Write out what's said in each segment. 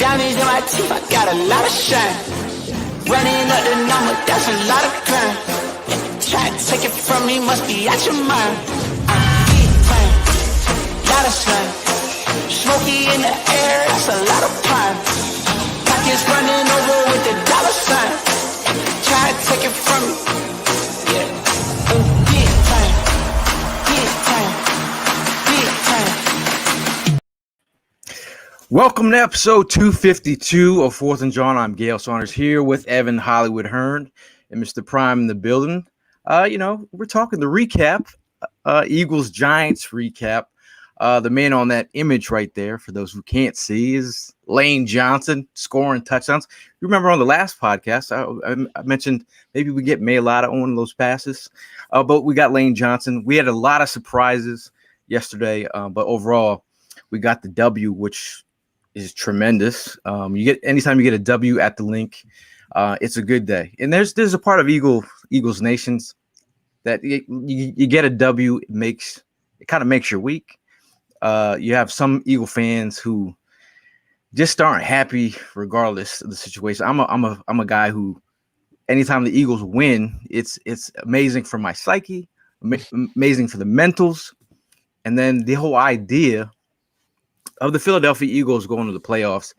diamonds in my teeth, I got a lot of shine. Running up the number, that's a lot of crime. Try to take it from me, must be out your mind. Big time, lot of slime. Smoky in the air, that's a lot of prime. Pockets running over with the dollar sign. Try to take it from me, yeah. Big time, big time, big time. Welcome to episode 252 of Fourth and Jawn. I'm Gail Saunders here with Evan Hollywood Hearn and Mr. Prime in the building. We're talking the recap, Eagles Giants recap. The man on that image right there, for those who can't see, is Layne Johnson scoring touchdowns. You remember on the last podcast, I mentioned maybe we get Mailata on one of those passes, but we got Layne Johnson. We had a lot of surprises yesterday, but overall, we got the W, which is tremendous. Anytime you get a W at the link, it's a good day. And there's a part of Eagles Nations that you get a W, it kind of makes your week. You have some Eagle fans who just aren't happy regardless of the situation. I'm a guy who, anytime the Eagles win, it's amazing for my psyche, amazing for the mentals, and then the whole idea of the Philadelphia Eagles going to the playoffs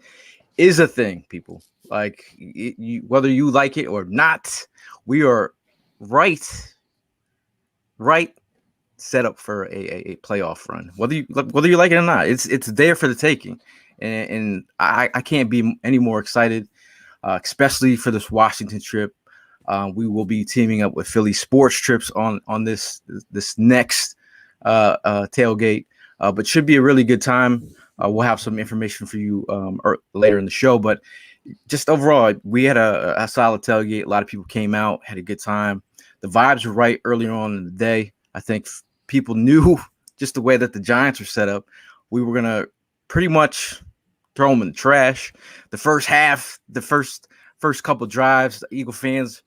is a thing, people. Like, whether you like it or not, we are right set up for a playoff run. Whether you like it or not, it's there for the taking, and I can't be any more excited, especially for this Washington trip. We will be teaming up with Philly Sports Trips on this next tailgate, but should be a really good time. We'll have some information for you later in the show, but just overall, we had a solid tailgate. A lot of people came out, had a good time. The vibes were right earlier on in the day. I think people knew just the way that the Giants were set up, we were going to pretty much throw them in the trash. The first half, the first couple of drives, the Eagle fans,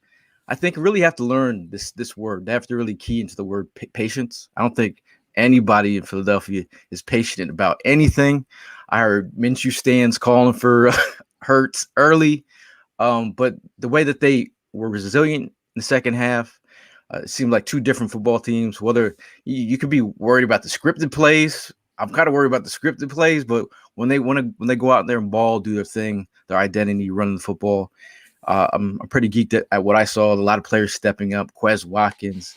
I think, really have to learn this word. They have to really key into the word patience. I don't think anybody in Philadelphia is patient about anything. I heard Minshew stands calling for Hurts early, but the way that they were resilient in the second half, it seemed like two different football teams. Whether you could be worried about the scripted plays, I'm kind of worried about the scripted plays, but when they go out there and ball, do their thing, their identity, running the football, I'm pretty geeked at what I saw. A lot of players stepping up. Quez Watkins,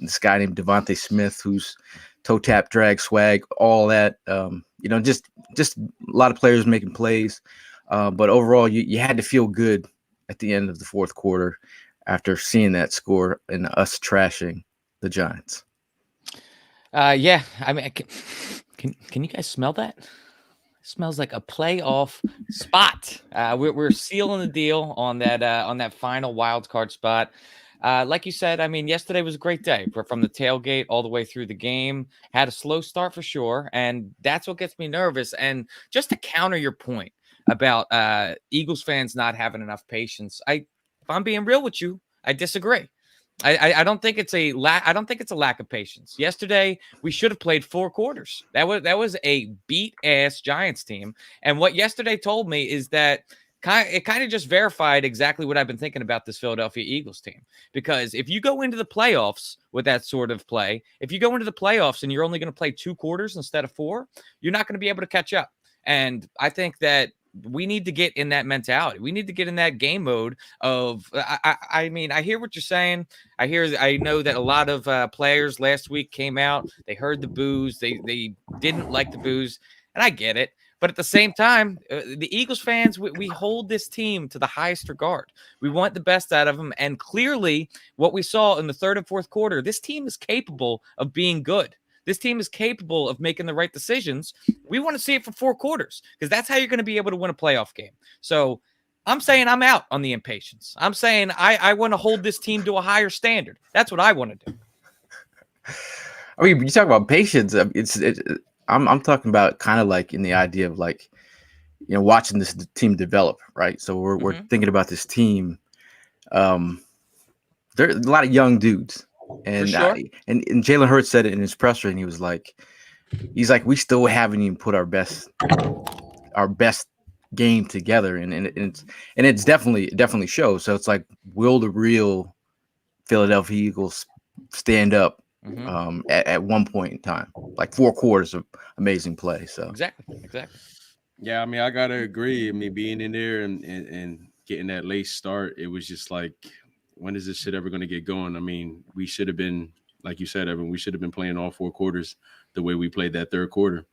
this guy named Devontae Smith, who's toe tap, drag, swag, all that. Just a lot of players making plays. But overall, you had to feel good at the end of the fourth quarter after seeing that score and us trashing the Giants. Yeah, I mean, can you guys smell that? It smells like a playoff spot. We're sealing the deal on that final wild card spot. Like you said, I mean, yesterday was a great day from the tailgate all the way through the game. Had a slow start for sure, and that's what gets me nervous. And just to counter your point about Eagles fans not having enough patience, if I'm being real with you, I disagree. I don't think it's a lack of patience. Yesterday, we should have played 4 quarters. That was a beat ass Giants team, and what yesterday told me is that it kind of just verified exactly what I've been thinking about this Philadelphia Eagles team. Because if you go into the playoffs with that sort of play, if you go into the playoffs and you're only going to play 2 quarters instead of 4, you're not going to be able to catch up. And I think that we need to get in that mentality. We need to get in that game mode of, I mean, I hear what you're saying. I know that a lot of players last week came out. They heard the boos. They didn't like the boos. And I get it. But at the same time, the Eagles fans, we hold this team to the highest regard. We want the best out of them. And clearly, what we saw in the third and fourth quarter, this team is capable of being good. This team is capable of making the right decisions. We want to see it for 4 quarters because that's how you're going to be able to win a playoff game. So I'm saying I'm out on the impatience. I'm saying I want to hold this team to a higher standard. That's what I want to do. I mean, you talk about patience. I'm talking about kind of like in the idea of like, watching this team develop, right? So we're thinking about this team. There's a lot of young dudes, and sure. And Jalen Hurts said it in his presser, and he's like, we still haven't even put our best our best game together, and it's definitely shows. So it's like, will the real Philadelphia Eagles stand up at one point in time? Like 4 quarters of amazing play. So exactly. Yeah, I mean, I gotta agree. I mean, being in there and getting that late start, it was just like, when is this shit ever going to get going? I mean, we should have been, like you said, Evan, we should have been playing all 4 quarters the way we played that third quarter.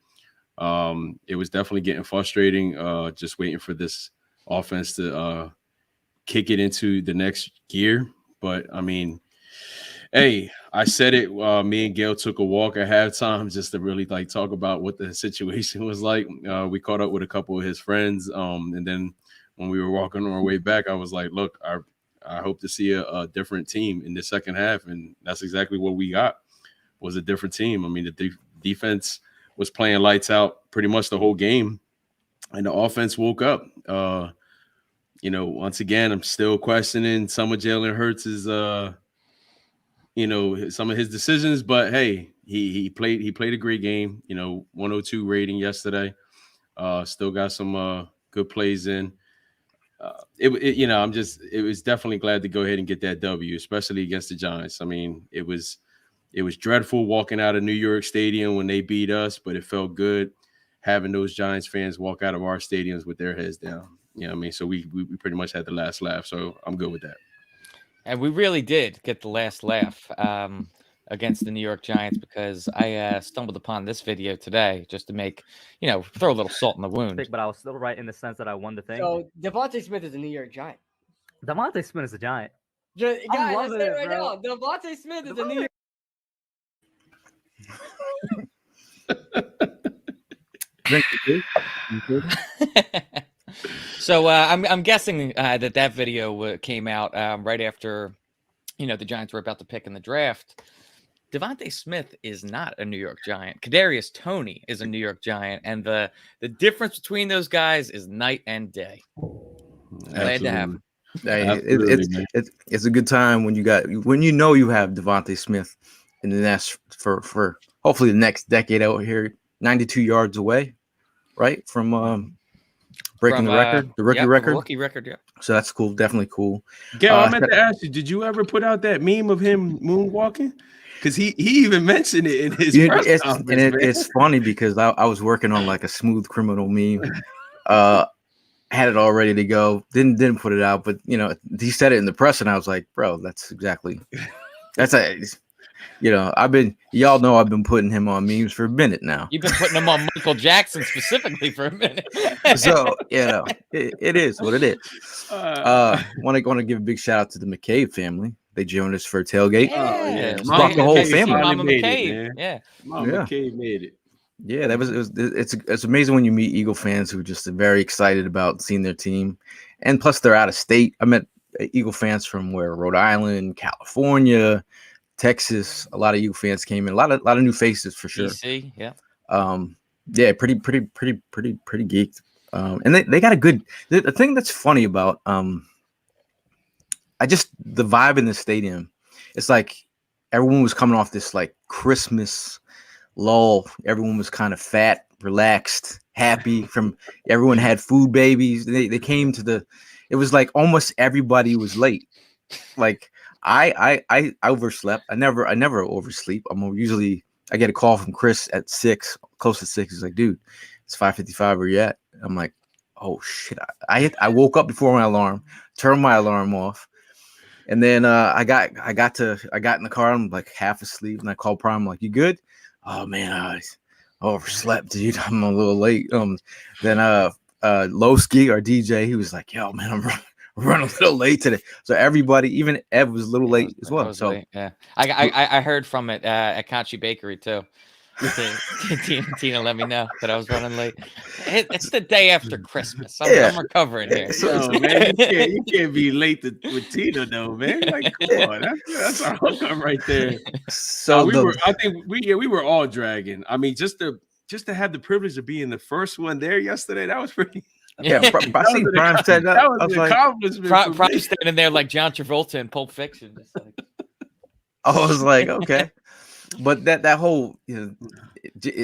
It was definitely getting frustrating, just waiting for this offense to kick it into the next gear. But I mean, hey, I said it. Me and Gail took a walk at halftime just to really like talk about what the situation was like. We caught up with a couple of his friends, and then when we were walking on our way back, I was like, "Look, I hope to see a different team in the second half," and that's exactly what we got. Was a different team. I mean, the defense was playing lights out pretty much the whole game, and the offense woke up. Once again, I'm still questioning some of Jalen Hurts' some of his decisions, but hey, he played a great game. 102 rating yesterday. Still got some good plays in. It was definitely glad to go ahead and get that W, especially against the Giants. I mean, it was dreadful walking out of New York Stadium when they beat us, but it felt good having those Giants fans walk out of our stadiums with their heads down. You know what I mean? So we pretty much had the last laugh. So I'm good with that. And we really did get the last laugh against the New York Giants, because I stumbled upon this video today just to make, throw a little salt in the wound. But I was still right in the sense that I won the thing. So Devontae Smith is a New York Giant. Devontae Smith is a Giant. Guys, let's loving say it, right bro. now, Devontae Smith is a New York. So I'm guessing that video came out right after, the Giants were about to pick in the draft. Devontae Smith is not a New York Giant. Kadarius Toney is a New York Giant, and the difference between those guys is night and day. Glad to have him. Hey, it's a good time when you have Devontae Smith in the nest for hopefully the next decade out here, 92 yards away, right from breaking the record, the rookie record. Rookie record, yeah. So that's cool, definitely cool. Gail, I meant to ask you, did you ever put out that meme of him moonwalking? Because he even mentioned it in his press conference. And it's funny because I was working on like a Smooth Criminal meme. Had it all ready to go. Didn't put it out, but he said it in the press, and I was like, bro, that's y'all know I've been putting him on memes for a minute now. You've been putting him on Michael Jackson specifically for a minute. So it is what it is. Want to give a big shout out to the McCabe family. They joined us for a tailgate. Brought the whole family. Mama McCabe. Mama McCabe made it. Yeah, it's amazing when you meet Eagle fans who are just very excited about seeing their team, and plus they're out of state. I met Eagle fans from Rhode Island, California, Texas. A lot of Eagle fans came in. A lot of new faces for sure. DC, yeah. Pretty geeked. And they got a good. The thing that's funny about the vibe in the stadium. It's like everyone was coming off this like Christmas lull. Everyone was kind of fat, relaxed, happy. Everyone had food babies. They came to it was like almost everybody was late. Like I overslept. I never oversleep. I get a call from Chris at 6, close to 6. He's like, dude, it's 5:55. Where you at? I'm like, oh shit. I woke up before my alarm, turned my alarm off. And then I got in the car. I'm like half asleep, and I called Prime. I'm like, you good? Oh man, I overslept, dude. I'm a little late. Then Lowski, our DJ, he was like, yo man, I'm running a little late today. So everybody, even Ev, was a little late as well. So late, yeah, I heard from it at Conchi Bakery too. Tina let me know that I was running late. It's the day after Christmas. I'm recovering here. Man, you can't be late with Tina though, man. Like, come on, that's our hookup right there. So we were all dragging. I mean, just to have the privilege of being the first one there yesterday, that was pretty. Yeah, I see Prime said that. That was an accomplishment. Prime standing there like John Travolta in Pulp Fiction. I was like, okay. But that whole,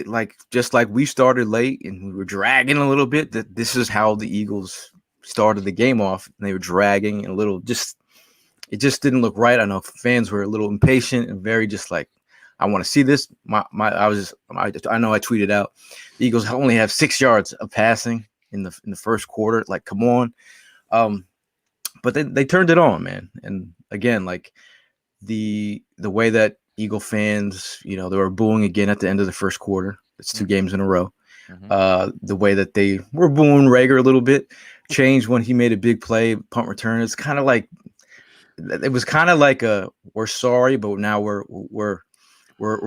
like just like we started late and we were dragging a little bit. That this is how the Eagles started the game off. And they were dragging a little. It just didn't look right. I know fans were a little impatient and very just like, I want to see this. I know I tweeted out, the Eagles only have 6 yards of passing in the first quarter. Like, come on. But they turned it on, man. And again, like the way that Eagle fans, they were booing again at the end of the first quarter. It's 2 games in a row. The way that they were booing Rager a little bit changed when he made a big play, punt return. It's kind of like, it was kind of like we're sorry, but now we're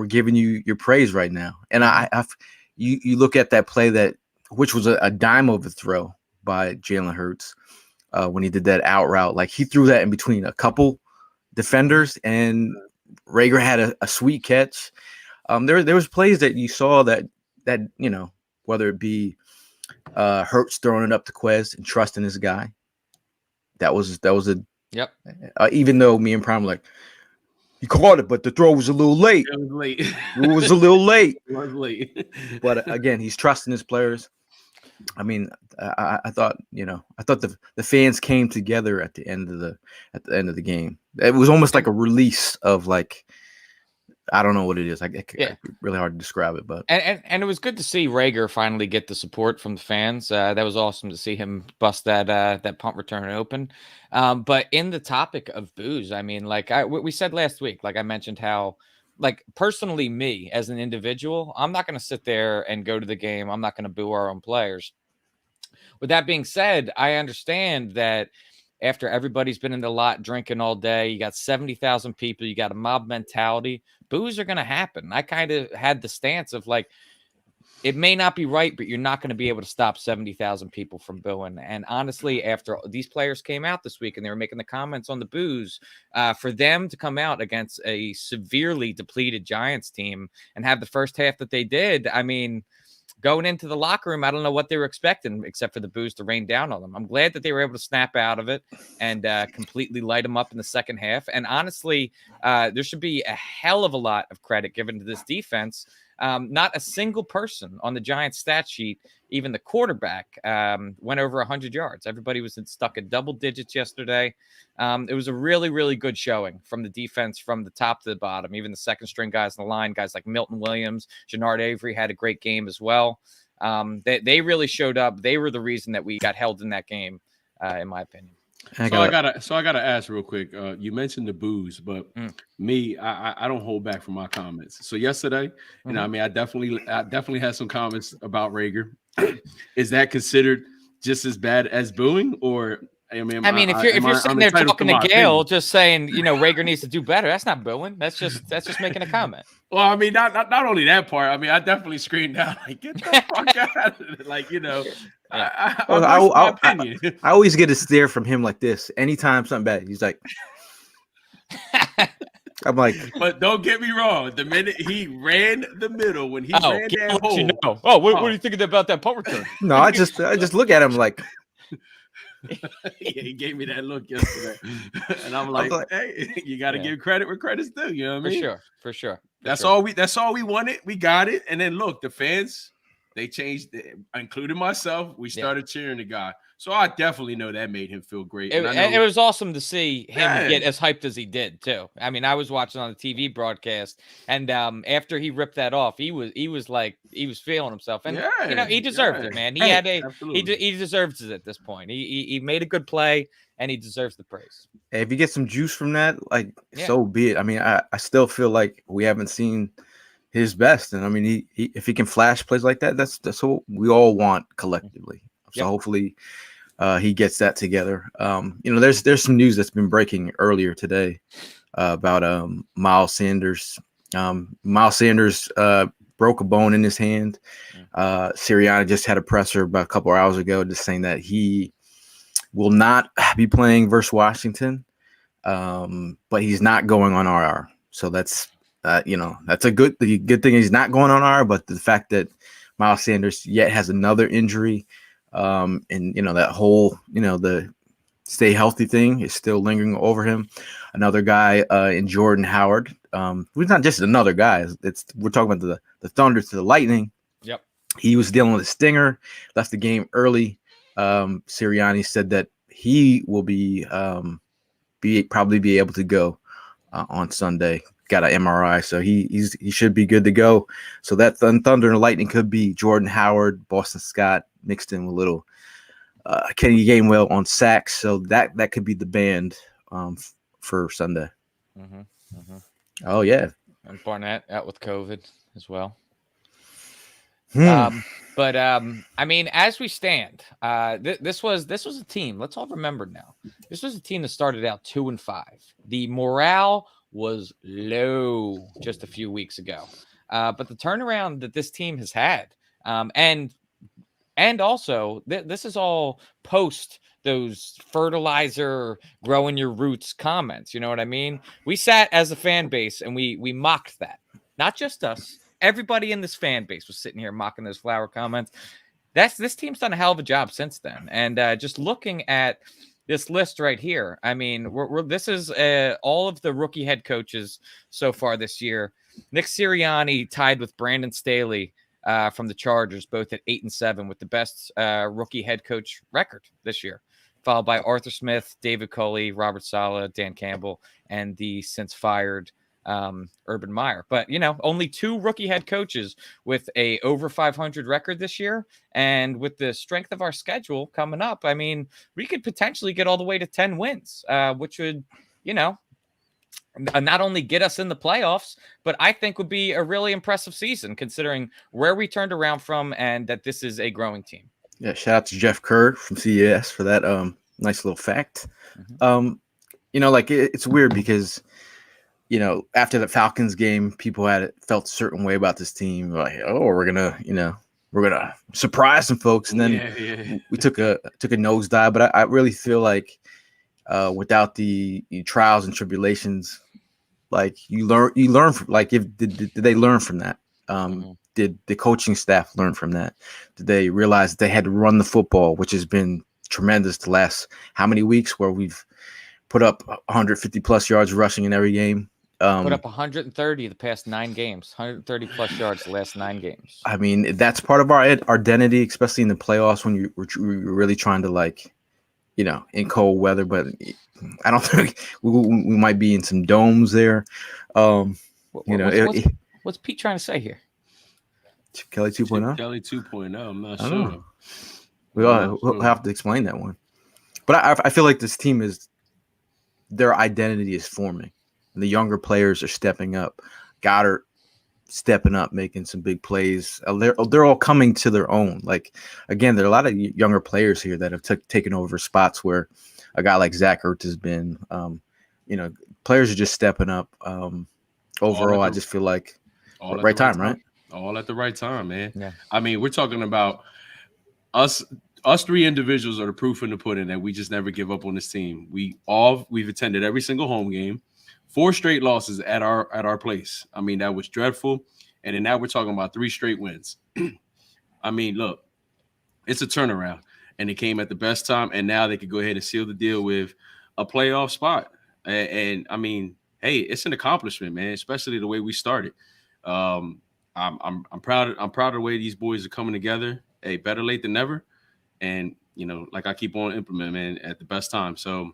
giving you your praise right now. And you look at that play which was a dime of a throw by Jalen Hurts when he did that out route. Like he threw that in between a couple defenders, and Rager had a sweet catch. There was plays that you saw that whether it be Hurts throwing it up to Quez and trusting his guy. That was a Yep. Even though me and Prime were like, he caught it, but the throw was a little late. It was late. It was a little late. It was late. But again, he's trusting his players. I mean, I thought the fans came together at the end of the game. It was almost like a release of like, I don't know what it is. Really hard to describe it, but and it was good to see Rager finally get the support from the fans. That was awesome to see him bust that punt return open. But in the topic of boos, I mean, like we said last week, like I mentioned how, like personally, me as an individual, I'm not going to sit there and go to the game. I'm not going to boo our own players. With that being said, I understand that after everybody's been in the lot drinking all day, you got 70,000 people, you got a mob mentality, boos are going to happen. I kind of had the stance of like, it may not be right, but you're not going to be able to stop 70,000 people from booing. And honestly, after these players came out this week and they were making the comments on the boos, for them to come out against a severely depleted Giants team and have the first half that they did, I mean, going into the locker room, I don't know what they were expecting except for the boos to rain down on them. I'm glad that they were able to snap out of it and completely light them up in the second half. And honestly, there should be a hell of a lot of credit given to this defense. Not a single person on the Giants stat sheet, even the quarterback, went over 100 yards. Everybody was stuck at double digits yesterday. It was a really, really good showing from the defense from the top to the bottom. Even the second string guys in the line, guys like Milton Williams, Jannard Avery had a great game as well. They really showed up. They were the reason that we got held in that game, in my opinion. I gotta ask real quick. You mentioned the boos, but me, I don't hold back from my comments. So yesterday, I mean, I definitely had some comments about Rager. Is that considered just as bad as booing, or I mean, if you're sitting there talking to Gail, just saying, Rager needs to do better, that's not booing. That's just making a comment. Well, I mean, not only that part. I mean, I definitely screamed out like, "Get the fuck out!" of it. Like, I always get a stare from him like this. Anytime something bad, he's like, I'm like, but don't get me wrong. The minute he ran the middle, when he ran that hole, what are you thinking about that punt return? No, I just look at him like. Yeah, he gave me that look yesterday, and I'm like, hey, you got to give credit where credit's due. You know what I mean? For sure. That's all we wanted. We got it, and then look, the fans, they changed, including myself. We started cheering the guy. So I definitely know that made him feel great. And it was awesome to see him get as hyped as he did too. I mean, I was watching on the TV broadcast, and after he ripped that off, he was feeling himself, and he deserved it, man. He deserves it at this point. He made a good play, and he deserves the praise. If you get some juice from that, so be it. I mean, I still feel like we haven't seen his best, and I mean, he if he can flash plays like that, that's what we all want collectively. So hopefully he gets that together. There's some news that's been breaking earlier today about Miles Sanders. Miles Sanders broke a bone in his hand. Sirianni just had a presser about a couple of hours ago just saying that he will not be playing versus Washington, but he's not going on IR. So that's a good thing he's not going on IR, but the fact that Miles Sanders yet has another injury, and that whole the stay healthy thing is still lingering over him. Another guy in Jordan Howard He's not just another guy. We're talking about the Thunder to the Lightning. Yep. He was dealing with a stinger, left the game early. Sirianni said that he will probably be able to go on Sunday. Got an MRI, so he should be good to go. So that Thunder and Lightning could be Jordan Howard, Boston Scott mixed in with a little Kenny Gainwell on sax. So that could be the band for Sunday. Mm-hmm. Mm-hmm. Oh yeah, And Barnett out with COVID as well. Hmm. I mean, as we stand, this was a team. Let's all remember now. This was a team that started out 2-5. The morale was low just a few weeks ago, but the turnaround that this team has had, and also this is all post those fertilizer growing your roots comments. You know what I mean? We sat as a fan base and we mocked that. Not just us. Everybody in this fan base was sitting here mocking those flower comments. This team's done a hell of a job since then. And just looking at this list right here, I mean, this is all of the rookie head coaches so far this year. Nick Sirianni tied with Brandon Staley from the Chargers, both at 8-7, with the best rookie head coach record this year, followed by Arthur Smith, David Culley, Robert Saleh, Dan Campbell, and the since fired Urban Meyer. But only 2 rookie head coaches with a over 500 record this year, and with the strength of our schedule coming up, I mean, we could potentially get all the way to 10 wins, which would not only get us in the playoffs, but I think would be a really impressive season considering where we turned around from and that this is a growing team. Yeah, shout out to Jeff Kerr from CES for that nice little fact. Mm-hmm. It's weird because after the Falcons game, people had felt a certain way about this team, like, oh, we're gonna surprise some folks, and then we took a nosedive. But I really feel like without the trials and tribulations, like you learn from, like, did they learn from that? Did the coaching staff learn from that? Did they realize they had to run the football, which has been tremendous the last how many weeks, where we've put up 150 plus yards rushing in every game? Put up 130 the past 9 games, 130 plus yards the last 9 games. I mean, that's part of our identity, especially in the playoffs when you're really trying to, in cold weather. But I don't think we might be in some domes there. What's Pete trying to say here? Chip Kelly 2.0? Kelly 2.0. I'm not I sure. know. We'll have to explain that one. But I feel like this team their identity is forming. And the younger players are stepping up. Goddard stepping up, making some big plays. They're all coming to their own. Like, again, there are a lot of younger players here that have taken over spots where a guy like Zach Ertz has been. Players are just stepping up. Overall, I just feel like right time, right? All at the right time, man. Yeah. I mean, we're talking about us 3 individuals are the proof in the pudding that we just never give up on this team. We've attended every single home game. 4 straight losses at our place. I mean, that was dreadful. And then now we're talking about 3 straight wins. I mean, look, it's a turnaround. And it came at the best time. And now they could go ahead and seal the deal with a playoff spot. And I mean, hey, it's an accomplishment, man, especially the way we started. I'm proud of the way these boys are coming together. Hey, better late than never. And, like I keep on implementing, man, at the best time. So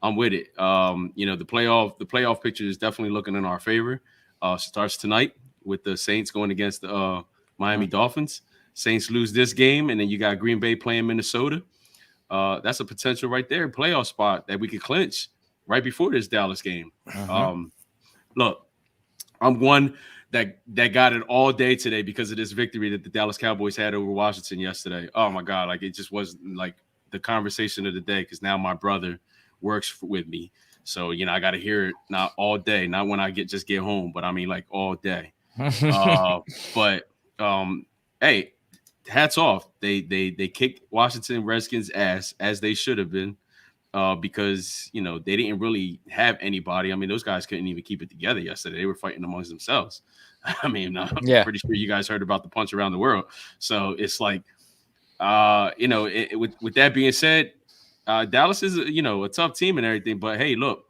I'm with it. The playoff picture is definitely looking in our favor. Starts tonight with the Saints going against the Miami Dolphins. Saints lose this game, and then you got Green Bay playing Minnesota. That's a potential right there, playoff spot that we could clinch right before this Dallas game. Look, I'm one that got it all day today because of this victory that the Dallas Cowboys had over Washington yesterday. Oh my God, like, it just wasn't like the conversation of the day, because now my brother works with me, so I got to hear it not all day, not when I get home, but I mean like all day. Hey, hats off. They kicked Washington Redskins ass, as they should have been, because they didn't really have anybody. I mean, those guys couldn't even keep it together yesterday. They were fighting amongst themselves. I mean, I'm pretty sure you guys heard about the punch around the world. So it's like, with that being said, Dallas is a tough team and everything. But hey, look,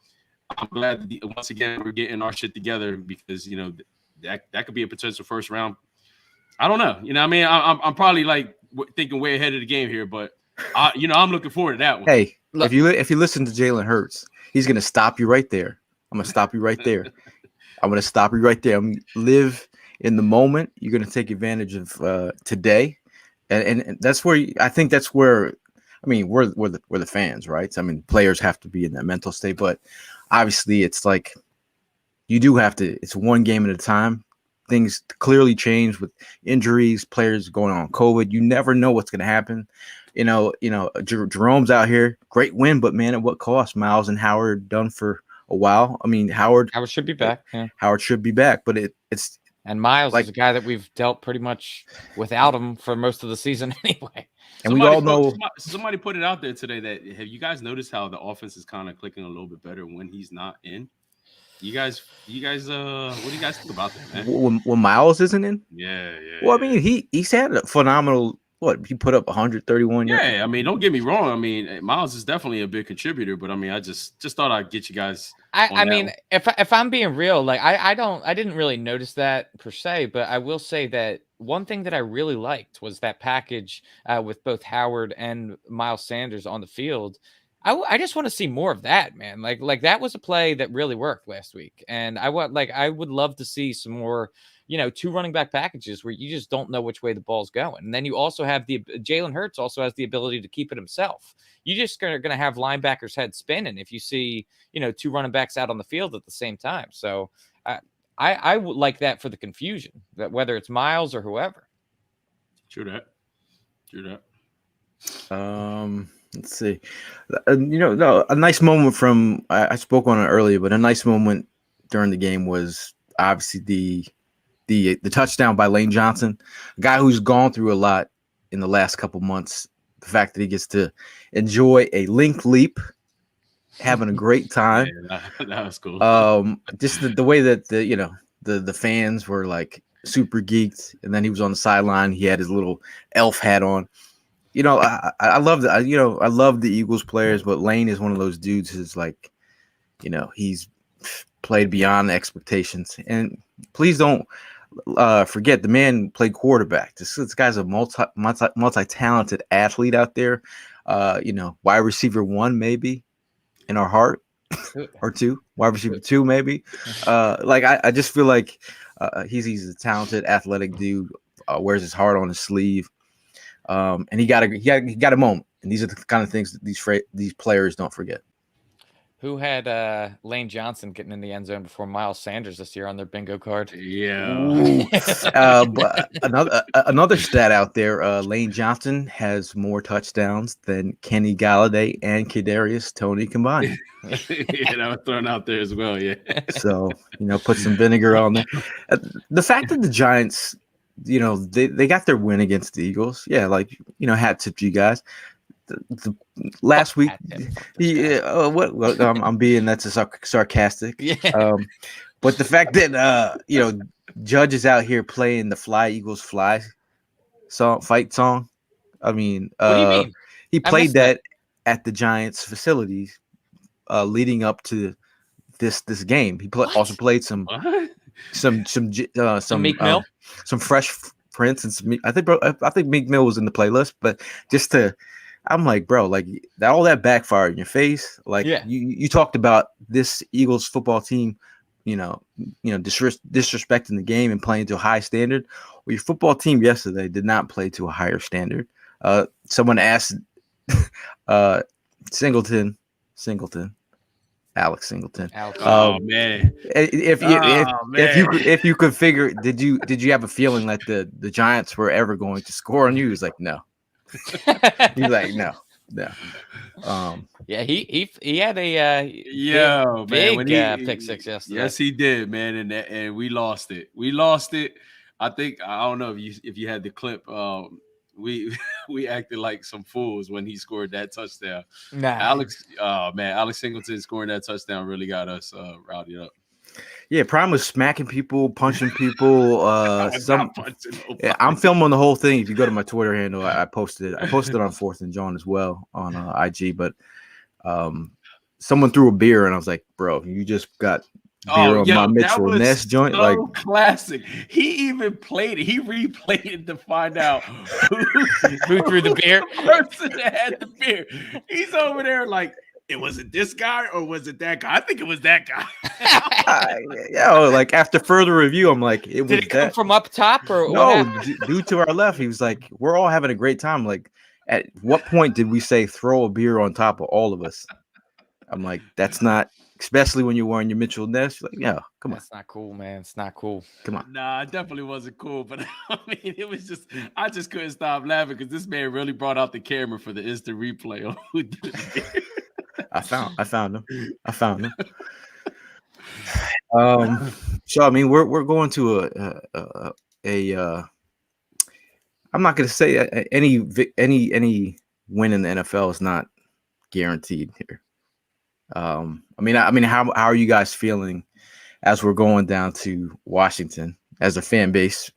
I'm glad that once again we're getting our shit together because that could be a potential first round. I don't know. You know, what I mean, I'm probably like thinking way ahead of the game here, but I'm looking forward to that one. Hey, Look. if you listen to Jalen Hurts, he's gonna stop you right there. I'm gonna stop you right there. I'm gonna stop you right there. I'm live in the moment. You're gonna take advantage of today, and that's where I think that's where. I mean, we're the fans, right? I mean, players have to be in that mental state, but obviously, it's like you do have to. It's one game at a time. Things clearly change with injuries, players going on COVID. You never know what's going to happen. Jerome's out here, great win, but man, at what cost? Miles and Howard done for a while. I mean, Howard should be back. Yeah. Howard should be back, but it's and Miles like, is a guy that we've dealt pretty much without him for most of the season anyway. And we all know somebody put it out there today that have you guys noticed how the offense is kind of clicking a little bit better when he's not in? You guys, what do you guys think about that, man? When Miles isn't in? Yeah. Well, I mean, he's had a phenomenal. What he put up 131 yards. Yeah, I mean, don't get me wrong. I mean, Miles is definitely a big contributor, but I mean, I just thought I'd get you guys. I mean, if I'm being real, like I didn't really notice that per se, but I will say that one thing that I really liked was that package with both Howard and Miles Sanders on the field. I just want to see more of that, man. Like that was a play that really worked last week, and I would love to see some more. Two running back packages where you just don't know which way the ball's going. And then you also have Jalen Hurts also has the ability to keep it himself. You just are going to have linebackers' head spinning if you see, two running backs out on the field at the same time. So I would like that for the confusion, that whether it's Miles or whoever. True that. Let's see. A nice moment from I spoke on it earlier, but a nice moment during the game was obviously the touchdown by Layne Johnson, a guy who's gone through a lot in the last couple months. The fact that he gets to enjoy a link leap, having a great time. Yeah, that was cool. Just the way that the fans were like super geeked, and then he was on the sideline. He had his little elf hat on. I love the I love the Eagles players, but Layne is one of those dudes who's like, he's played beyond expectations. And please don't forget the man played quarterback. This guy's a multi-talented athlete out there. Wide receiver 1 maybe in our heart, or 2, wide receiver 2 maybe. I just feel like he's a talented, athletic dude. Wears his heart on his sleeve, and he got a moment. And these are the kind of things that these players don't forget. Who had Layne Johnson getting in the end zone before Miles Sanders this year on their bingo card? Yeah. But another stat out there: Layne Johnson has more touchdowns than Kenny Galladay and Kadarius Toney combined. Yeah, that was thrown out there as well. Yeah. So put some vinegar on there. The fact that the Giants, they got their win against the Eagles. Yeah, hat tip to you guys. The last week, I'm being that's a sarcastic. Yeah. But the fact that Judge is out here playing the Fly Eagles Fly fight song. I mean, what do you mean? He played that at the Giants facilities leading up to this game. He also played some Meek Mill, some Fresh Prince, and some, I think Meek Mill was in the playlist, but I'm like, bro, like all that backfired in your face. Like, you talked about this Eagles football team, disrespecting the game and playing to a high standard. Well, your football team yesterday did not play to a higher standard. Someone asked Alex Singleton. Oh man! If you could figure, did you have a feeling that the Giants were ever going to score on you? He was like, no. He's like, no. Yeah, he had a big pick six yesterday. Yes, he did, man, and we lost it. I think I don't know if you had the clip. We acted like some fools when he scored that touchdown. Nah. Alex Singleton scoring that touchdown really got us rowdy up. Yeah, Prime was smacking people, punching people. I'm filming the whole thing. If you go to my Twitter handle, I posted it. I posted it on 4th and Jawn as well on IG. But someone threw a beer, and I was like, bro, you just got beer on my that Mitchell was Ness joint. so Like, classic. He even played it. He replayed it to find out who threw the beer. person that had the beer. He's over there like, it was it this guy or was it that guy? I think it was that guy. like after further review, I'm like, it was Did it come that. from up top or what No, happened? dude to our left, he was like, we're all having a great time. Like, at what point did we say throw a beer on top of all of us? I'm like, that's not, especially when you're wearing your Mitchell Ness. Like, yeah, come on, That's not cool, man. It's not cool. come on. Nah, it definitely wasn't cool. But I mean, it was just, I just couldn't stop laughing because this man really brought out the camera for the instant replay on who did the beer. I found him. So I mean, we're going to a I'm not going to say any win in the NFL is not guaranteed here. I mean, how are you guys feeling as we're going down to Washington as a fan base?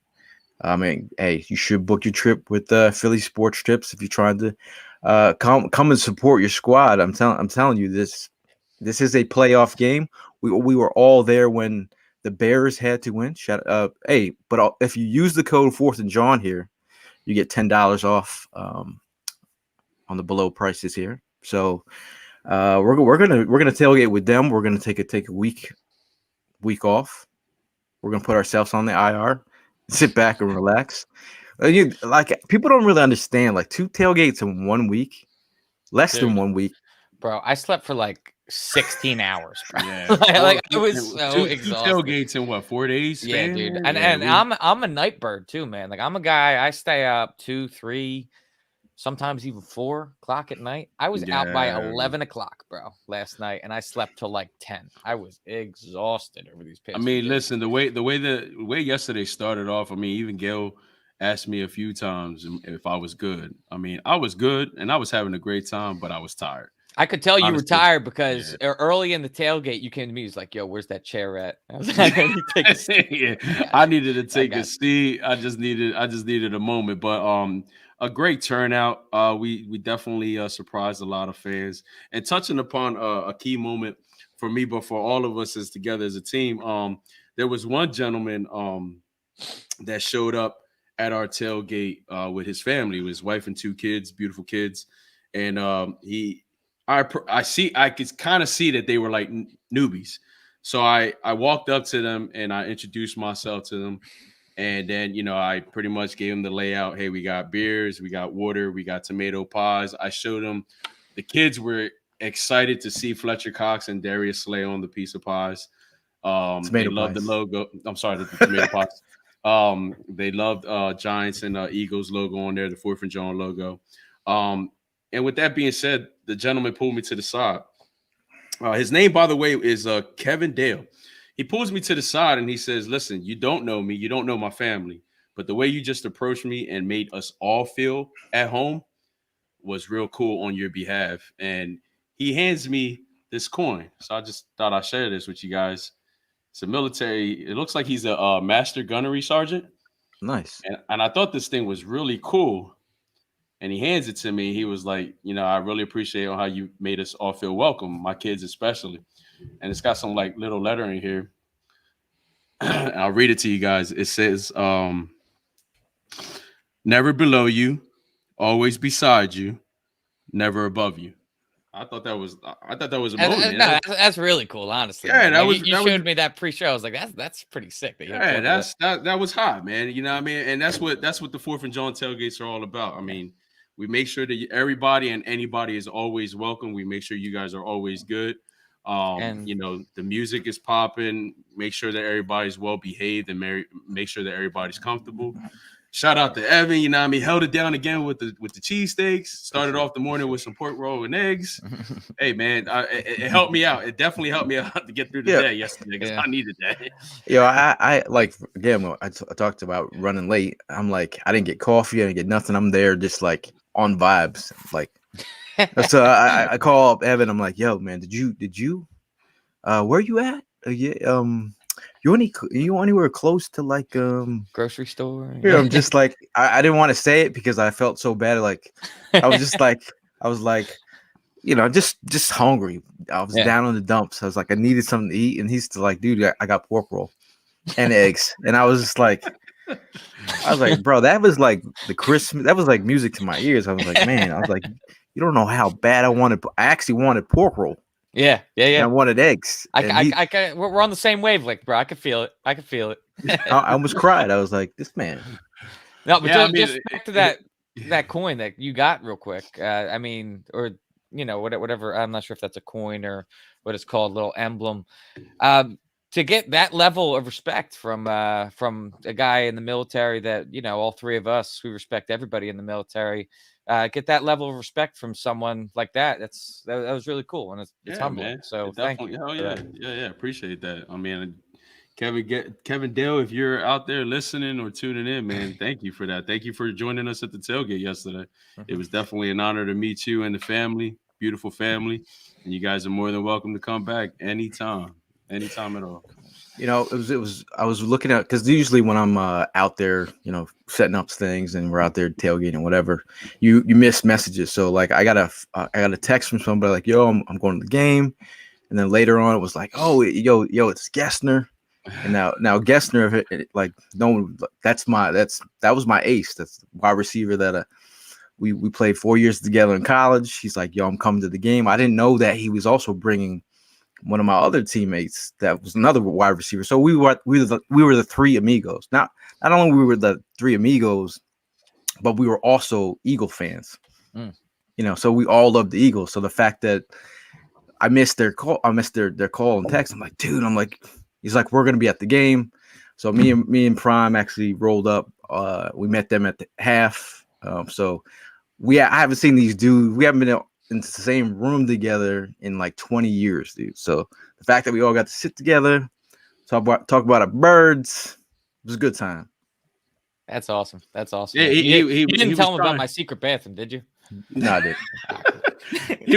I mean, hey, you should book your trip with Philly Sports Trips if you're trying to come and support your squad. I'm telling you, this is a playoff game. We were all there when the Bears had to win. Hey, but if you use the code 4th and Jawn here, you get $10 off on the below prices here. So we're gonna tailgate with them. We're gonna take a week off. We're gonna put ourselves on the IR, sit back and relax. Like people don't really understand. Like 2 tailgates in 1 week, less than Dude. 1 week. Bro, I slept for like 16 hours, bro. Yeah. like I was so two exhausted. tailgates in what, 4 days? Yeah, span dude. there? And Yeah, I'm a night bird too, man. Like I'm a guy, I stay up 2, 3, sometimes even 4 o'clock at night. I was out by Yeah. 11 o'clock, bro, last night, and I slept till like 10. I was exhausted over these past I few mean, days. listen, the way yesterday started off, I mean, even Gail asked me a few times if I was good. I mean, I was good and I was having a great time, but I was tired. I could tell you were honestly, tired because early in the tailgate, you came to me. He was like, "Yo, where's that chair at?" I was like, "I need to take a seat." Yeah, I needed to take got a seat. I just needed a moment. But a great turnout. We definitely surprised a lot of fans. And touching upon a key moment for me, but for all of us as together as a team, there was one gentleman that showed up at our tailgate with his family, with his wife and 2 kids, beautiful kids, and I could kind of see that they were like newbies. So I walked up to them and I introduced myself to them. And then, I pretty much gave them the layout. Hey, we got beers, we got water, we got tomato pies. I showed them. The kids were excited to see Fletcher Cox and Darius Slay on the piece of pies. They loved the logo. I'm sorry, the tomato pies. They loved Giants and Eagles logo on there, the 4th and Jawn logo. And with that being said, the gentleman pulled me to the side. His name, by the way, is Kevin Dale. He pulls me to the side and he says, "Listen, you don't know me. You don't know my family. But the way you just approached me and made us all feel at home was real cool on your behalf." And he hands me this coin. So I just thought I'd share this with you guys. It's a military. It looks like he's a master gunnery sergeant. Nice. And I thought this thing was really cool. And he hands it to me. He was like, "I really appreciate how you made us all feel welcome, my kids especially." And it's got some like little letter in here. I'll read it to you guys. It says, "Never below you, always beside you, never above you." I thought that was a moment. No, that's really cool, honestly. Yeah, man. that Like, was. you that showed was, me that pre-show. I was like, that's pretty sick. That you Yeah, included that. that was hot, man. You know what I mean? And that's what the 4th and Jawn tailgates are all about. I mean, we make sure that everybody and anybody is always welcome. We make sure you guys are always good. And The music is popping. Make sure that everybody's well behaved and make sure that everybody's comfortable. Shout out to Evan, you know what I mean? Held it down again with the cheesesteaks. Started off the morning with some pork roll and eggs. Hey, man, it helped me out. It definitely helped me out to get through the day yesterday because I needed that. I like, again, I talked about running late. I'm like, I didn't get coffee. I didn't get nothing. I'm there just like on vibes. Like, so I call up Evan. I'm like, "Yo, man, did you where you at? You anywhere close to like grocery store?" Yeah, I'm just like, I didn't want to say it because I felt so bad. Like I was just like, just hungry. I was down in the dumps. I was like, I needed something to eat, and he's still like, dude, I got pork roll and eggs, and I was just like, bro, that was like the Christmas. That was like music to my ears. I was like, man, you don't know how bad I actually wanted pork roll. Yeah. And I wanted eggs. We're on the same wavelength, bro. I can feel it. I almost cried. I was like, this man. No, but just back to that coin that you got real quick. I mean, or whatever. I'm not sure if that's a coin or what it's called, little emblem. To get that level of respect from a guy in the military that all three of us, we respect everybody in the military. Get that level of respect from someone like that. That was really cool, and it's humbling. Man. So thank you. Oh yeah. Appreciate that. I mean, Kevin Dale, if you're out there listening or tuning in, man, thank you for that. Thank you for joining us at the tailgate yesterday. It was definitely an honor to meet you and the family, beautiful family, and you guys are more than welcome to come back anytime at all. It was. I was looking at, because usually when I'm out there, setting up things and we're out there tailgating, whatever, you miss messages. So like I got a text from somebody like, yo, I'm going to the game, and then later on it was like, oh, yo, it's Gessner, and now Gessner, like no one, that was my ace. That's the wide receiver that we played 4 years together in college. He's like, yo, I'm coming to the game. I didn't know that he was also bringing one of my other teammates that was another wide receiver. So we were the three amigos. Not only we were the three amigos, but we were also Eagle fans. So we all loved the Eagles. So the fact that I missed their call, their call and text. I'm like, dude, he's like, we're gonna be at the game. So me and Prime actually rolled up. We met them at the half. So I haven't seen these dudes. We haven't been in the same room together in like 20 years, dude. So the fact that we all got to sit together, talk about our birds, it was a good time. That's awesome. Yeah, you didn't tell him about my secret bathroom, did you? No, I didn't. He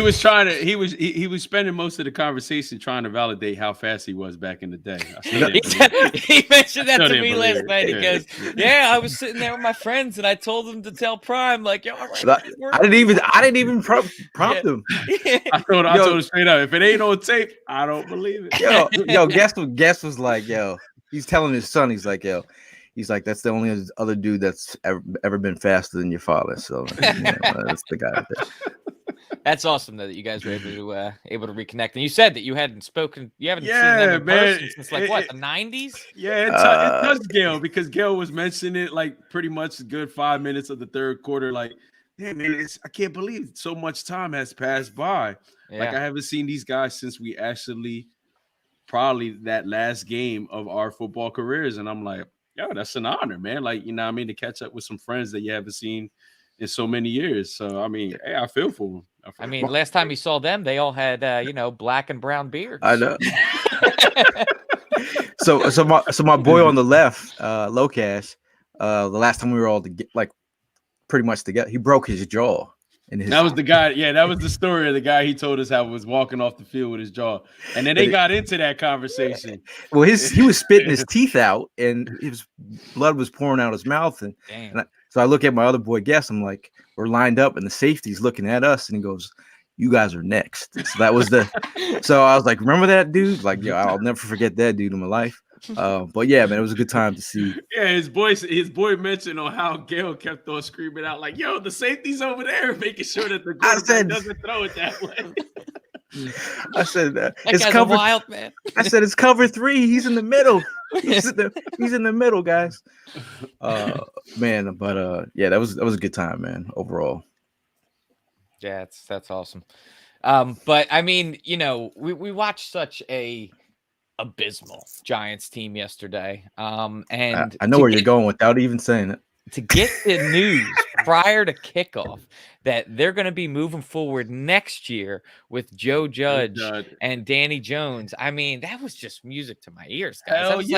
was spending most of the conversation trying to validate how fast he was back in the day. He mentioned that to me last night. He goes, "Yeah, I was sitting there with my friends, and I told them to tell Prime, like, yo, I didn't even prompt him. I told him straight up, if it ain't on tape, I don't believe it. Yo, Guess was like, yo, he's telling his son, he's like, yo. He's like, that's the only other dude that's ever been faster than your father. So that's the guy out there. That's awesome though, that you guys were able to reconnect. And you said that you haven't seen them in person since like the 90s? Yeah, it touched Gail, because Gail was mentioning it like pretty much a good 5 minutes of the third quarter. Like, man, I can't believe so much time has passed by. Yeah. Like I haven't seen these guys since we actually probably that last game of our football careers. And I'm like, yo, that's an honor, man. Like, to catch up with some friends that you haven't seen in so many years. So, I mean, hey, I feel for them. Last time you saw them, they all had, black and brown beards. I know. So my boy on the left, Locash, the last time we were all pretty much together, he broke his jaw. That was the guy. Yeah, that was the story of the guy. He told us how he was walking off the field with his jaw, and then they got into that conversation. Well, he was spitting his teeth out, and his blood was pouring out his mouth. And so I look at my other boy, Guess. I'm like, we're lined up, and the safety's looking at us, and he goes, "You guys are next." So that was So I was like, "Remember that dude?" Like, yo, I'll never forget that dude in my life. But yeah, man, it was a good time to see. Yeah, his boy mentioned on how Gail kept on screaming out like, "Yo, the safety's over there," making sure that the quarterback doesn't throw it that way. I said that it's cover wild, man. I said it's cover 3. He's in the middle. He's in the middle, guys. Man, but yeah, that was a good time, man. Overall. Yeah, that's awesome. But I mean, we watched such a abysmal Giants team yesterday. And I know where you're going without even saying it. To get the news prior to kickoff that they're going to be moving forward next year with Joe Judge and Danny Jones. I mean, that was just music to my ears, guys. I was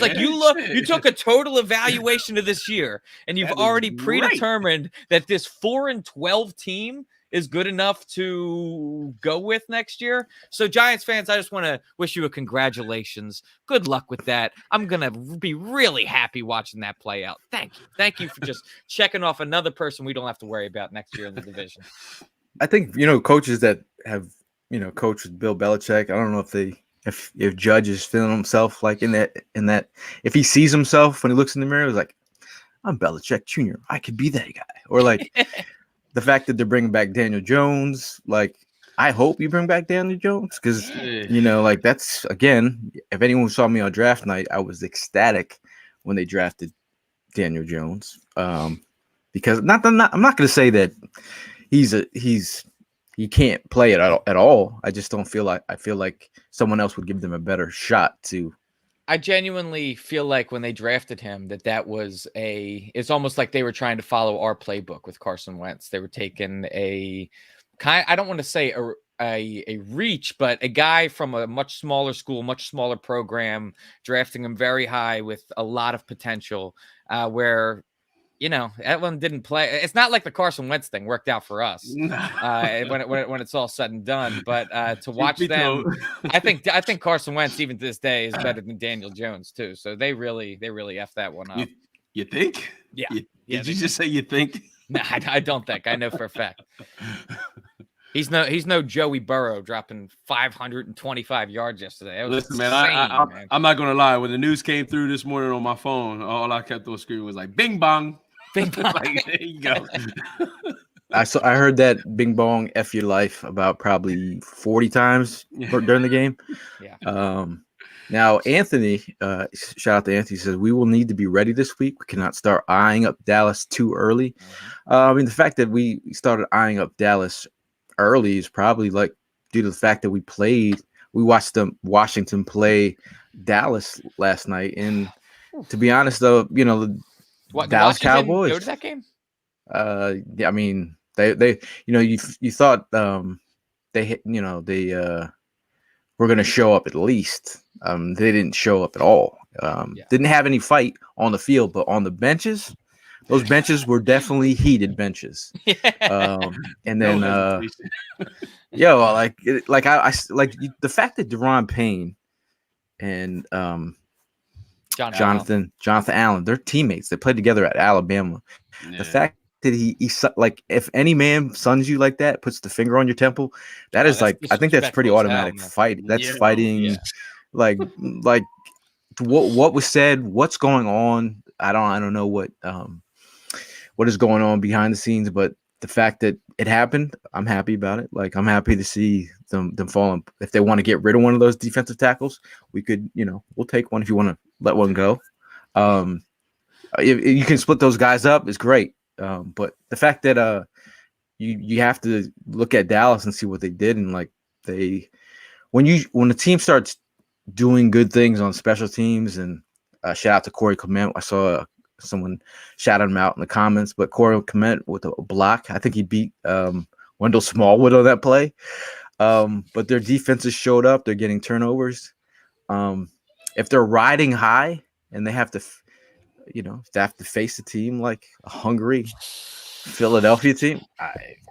like, you took a total evaluation of this year, and you've already predetermined that this 4-12 team is good enough to go with next year. So Giants fans, I just want to wish you a congratulations. Good luck with that. I'm going to be really happy watching that play out. Thank you for just checking off another person we don't have to worry about next year in the division. I think, coaches that have coached with Bill Belichick. I don't know if Judge is feeling himself like in that if he sees himself when he looks in the mirror, he's like, I'm Belichick Jr. I could be that guy. Or like the fact that they're bringing back Daniel Jones. Like, I hope you bring back Daniel Jones because like that's again, if anyone saw me on draft night, I was ecstatic when they drafted Daniel Jones. Because I'm not going to say that he can't play it at all. I just don't feel like I feel like someone else would give them a better shot to. I genuinely feel like when they drafted him it's almost like they were trying to follow our playbook with Carson Wentz. They were taking I don't want to say a reach, but a guy from a much smaller school, much smaller program, drafting him very high with a lot of potential, where that one didn't play. It's not like the Carson Wentz thing worked out for us when it's all said and done. But to watch them, I think Carson Wentz even to this day is better than Daniel Jones too. So they really effed that one up. You think? Yeah. Did you just say you think? No, I don't think. I know for a fact. He's no Joey Burrow dropping 525 yards yesterday. Listen, insane, man, I'm not gonna lie. When the news came through this morning on my phone, all I kept on screaming was like, "Bing bong, bing bong." Like, there you go. I heard that Bing Bong F your life about probably 40 times during the game. Yeah. Now Anthony, shout out to Anthony, says we will need to be ready this week. We cannot start eyeing up Dallas too early. I mean, the fact that we started eyeing up Dallas early is probably like due to the fact that we watched Washington play Dallas last night, and to be honest, though, the Dallas Cowboys go to that game. Yeah, I mean they you thought they were going to show up at least. They didn't show up at all. Didn't have any fight on the field, but on the benches. Those benches were definitely heated benches. And then, the fact that Deron Payne and Jonathan Allen, they're teammates. They played together at Alabama. Yeah. The fact that he like, if any man sons you like that, puts the finger on your temple, I think that's pretty automatic fight. That's fighting. Yeah. Like what was said, what's going on. I don't know what is going on behind the scenes, but the fact that it happened, I'm happy about it. Like, I'm happy to see them falling. If they want to get rid of one of those defensive tackles, we could, we'll take one if you want to let one go. If you can split those guys up, it's great. But the fact that you have to look at Dallas and see what they did, and like when the team starts doing good things on special teams, and shout out to Corey Clement. I saw someone shouted him out in the comments, but Corey Clement with a block. I think he beat Wendell Smallwood on that play. But their defenses showed up. They're getting turnovers. If they're riding high and they have to, face a team like a hungry Philadelphia team,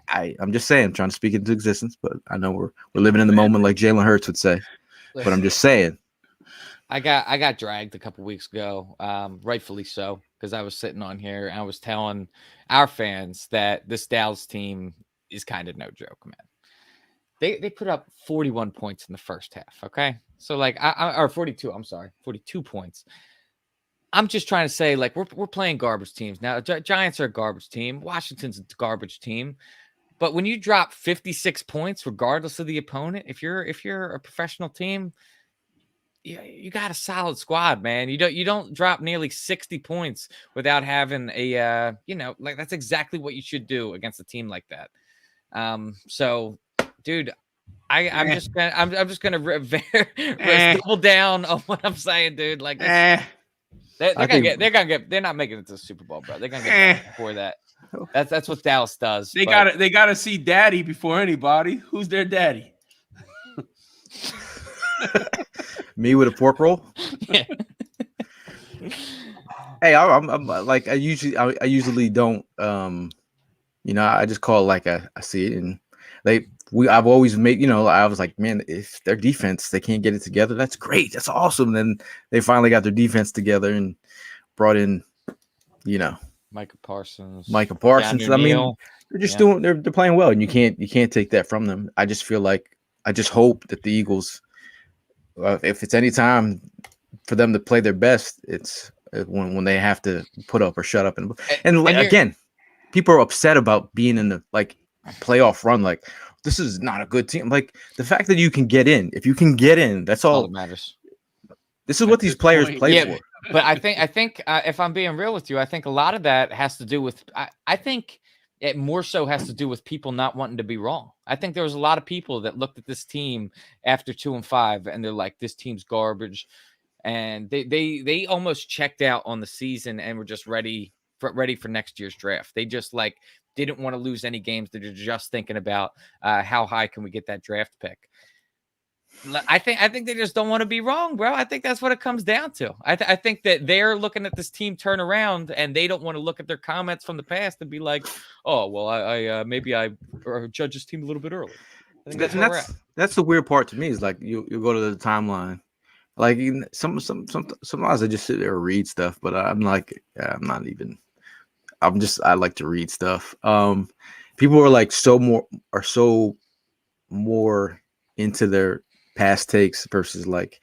I'm just saying, I'm trying to speak into existence, but I know we're living in the moment like Jalen Hurts would say. But I'm just saying. I got dragged a couple weeks ago, rightfully so, because I was sitting on here and I was telling our fans that this Dallas team is kind of no joke, man. They put up 41 points in the first half, okay? So like, or 42. I'm sorry, 42 points. I'm just trying to say, like, we're playing garbage teams now. Giants are a garbage team. Washington's a garbage team. But when you drop 56 points, regardless of the opponent, if you're a professional team, you got a solid squad, man. You don't drop nearly 60 points without having a like, that's exactly what you should do against a team like that. So, dude, I'm just gonna double down on what I'm saying, dude. Like, they're not making it to the Super Bowl, bro. They're gonna get before that. That's what Dallas does. They gotta see daddy before anybody. Who's their daddy? Me with a pork roll. Yeah. Hey, I'm like, I usually don't, I just call it like I see it, and I've always made, I was like, man, if their defense, they can't get it together, that's great, that's awesome. And then they finally got their defense together and brought in, Micah Parsons. Micah Parsons. Keanu I mean, Neal. they're just Yeah. doing. They're playing well, and you can't take that from them. I just feel like I just hope that the Eagles, if it's any time for them to play their best, it's when they have to put up or shut up. And again, people are upset about being in the playoff run. Like, this is not a good team. Like, the fact that you can get in, if you can get in, that's all all that matters. This is what these players play for. But I think if I'm being real with you, I think a lot of that has to do with I think it more so has to do with people not wanting to be wrong. I think there was a lot of people that looked at this team after 2-5 and they're like, this team's garbage, and they almost checked out on the season and were just ready for next year's draft. They just didn't want to lose any games. They're just thinking about how high can we get that draft pick. I think they just don't want to be wrong, bro. I think that's what it comes down to. I think that they're looking at this team turn around and they don't want to look at their comments from the past and be like, oh, well, I maybe I judge this team a little bit early. I think that's the weird part to me is like you go to the timeline. Like sometimes I just sit there and read stuff, but I'm like, yeah, I like to read stuff. People are so more into their past takes versus like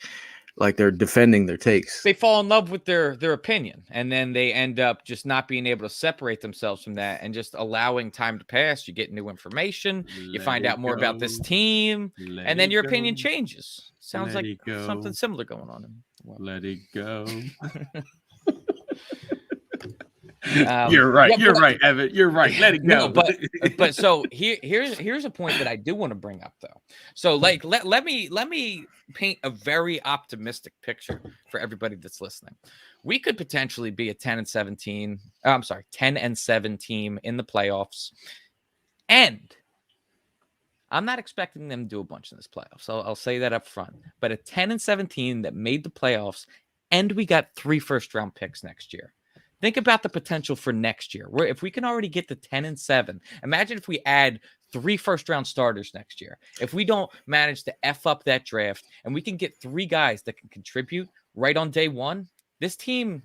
they're defending their takes. They fall in love with their opinion, and then they end up just not being able to separate themselves from that and just allowing time to pass. You get new information, you find out more about this team, and then your opinion changes. Sounds like something similar going on. Let it go. You're right. Yeah, you're right, Evan. You're right. Let it go. No, but so here's a point that I do want to bring up though. So let me paint a very optimistic picture for everybody that's listening. We could potentially be a 10-7 team in the playoffs, and I'm not expecting them to do a bunch in this playoffs. So I'll say that up front. But a 10-7 team that made the playoffs, and we got 3 first-round picks next year. Think about the potential for next year. If we can already get to 10-7, imagine if we add 3 first-round starters next year. If we don't manage to F up that draft and we can get 3 guys that can contribute right on day one, this team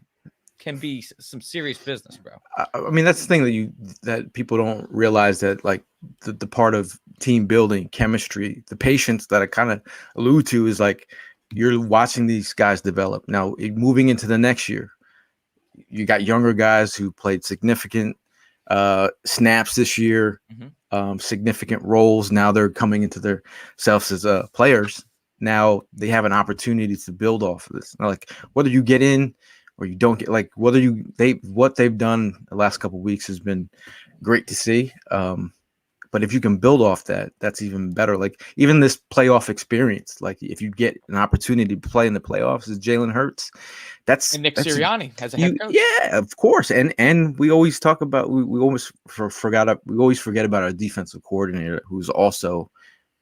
can be some serious business, bro. I mean, that's the thing that people don't realize, that like the part of team building, chemistry, the patience that I kind of allude to is like you're watching these guys develop. Now, moving into the next year, you got younger guys who played significant snaps this year, significant roles. Now they're coming into their selves as players. Now they have an opportunity to build off of this. Now, like whether you get in or you don't get, like what they've done the last couple of weeks has been great to see. But if you can build off that, that's even better. Like even this playoff experience, like if you get an opportunity to play in the playoffs as Jalen Hurts, and Nick Sirianni has a head coach. Yeah, of course. And we always talk about we always forget about our defensive coordinator who's also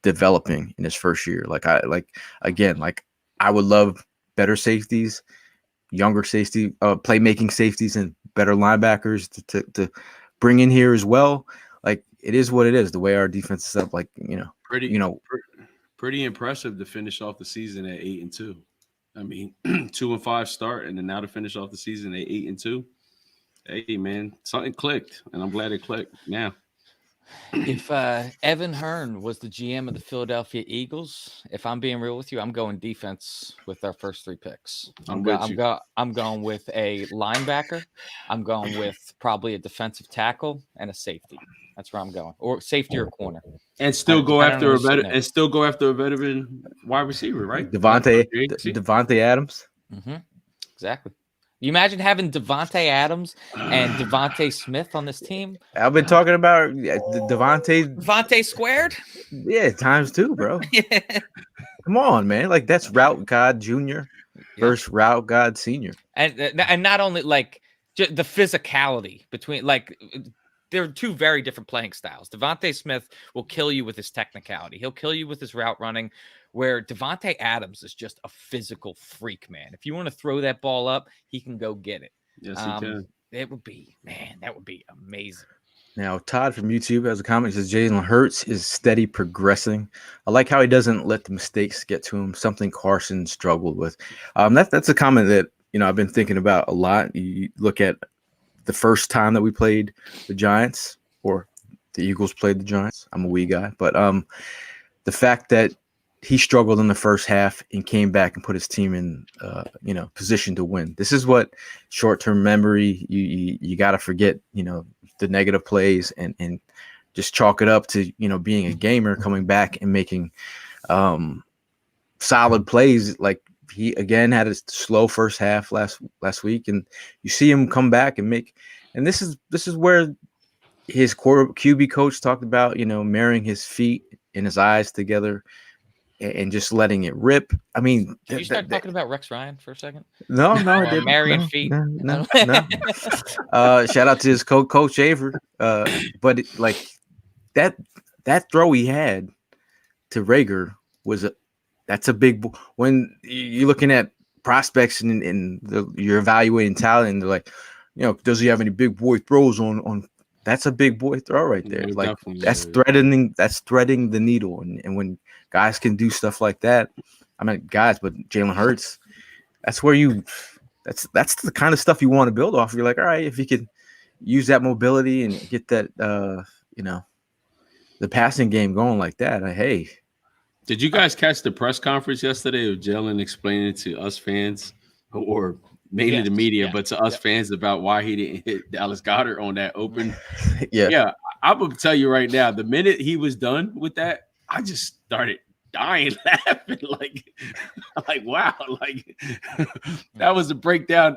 developing in his first year. I would love better safeties, younger safety, playmaking safeties, and better linebackers to bring in here as well. Like it is what it is. The way our defense is up, pretty impressive to finish off the season at 8-2. I mean, 2-5 start, and then now to finish off the season at 8-2. Hey man, something clicked, and I'm glad it clicked. Now, if Evan Hearn was the GM of the Philadelphia Eagles, if I'm being real with you, I'm going defense with our first 3 picks. I'm going with a linebacker. I'm going with probably a defensive tackle and a safety. That's where I'm going, or safety or corner, and still go after a veteran wide receiver, right? Devontae Adams. Mm-hmm. Exactly. You imagine having Devontae Adams and Devontae Smith on this team? I've been talking about Devontae squared. Yeah, times 2, bro. Yeah. Come on, man. Like that's Route God Jr. versus Route God Senior, and not only like the physicality between like. They're 2 very different playing styles. Devontae Smith will kill you with his technicality. He'll kill you with his route running, where Devontae Adams is just a physical freak, man. If you want to throw that ball up, he can go get it. Yes, he can. That would be amazing. Now, Todd from YouTube has a comment. He says, Jalen Hurts is steady progressing. I like how he doesn't let the mistakes get to him, something Carson struggled with. That's a comment that, I've been thinking about a lot. You look at the first time that we played the Giants, or the Eagles played the Giants. I'm a wee guy, but the fact that he struggled in the first half and came back and put his team in position to win. This is what short-term memory, you got to forget, the negative plays and just chalk it up to, being a gamer, coming back and making solid plays. Like, he again had a slow first half last week, and you see him come back and make. And this is where his QB coach talked about, marrying his feet and his eyes together and just letting it rip. I mean, Did you start talking about Rex Ryan for a second? No, I didn't. Marion feet. No. Shout out to his coach Aver. But that throw he had to Rager that's a big. When you're looking at prospects and you're evaluating talent, and they're like, does he have any big boy throws on? That's a big boy throw right there. Yeah, like that's threading the needle, and when guys can do stuff like that, I mean guys, but Jalen Hurts, that's the kind of stuff you want to build off. You're like, all right, if you could use that mobility and get that the passing game going like that, hey. Did you guys catch the press conference yesterday of Jalen explaining to us fans, or mainly the media, but to us fans, about why he didn't hit Dallas Goedert on that open? Yeah. I'm gonna tell you right now, the minute he was done with that, I just started dying laughing. Like wow, like that was a breakdown.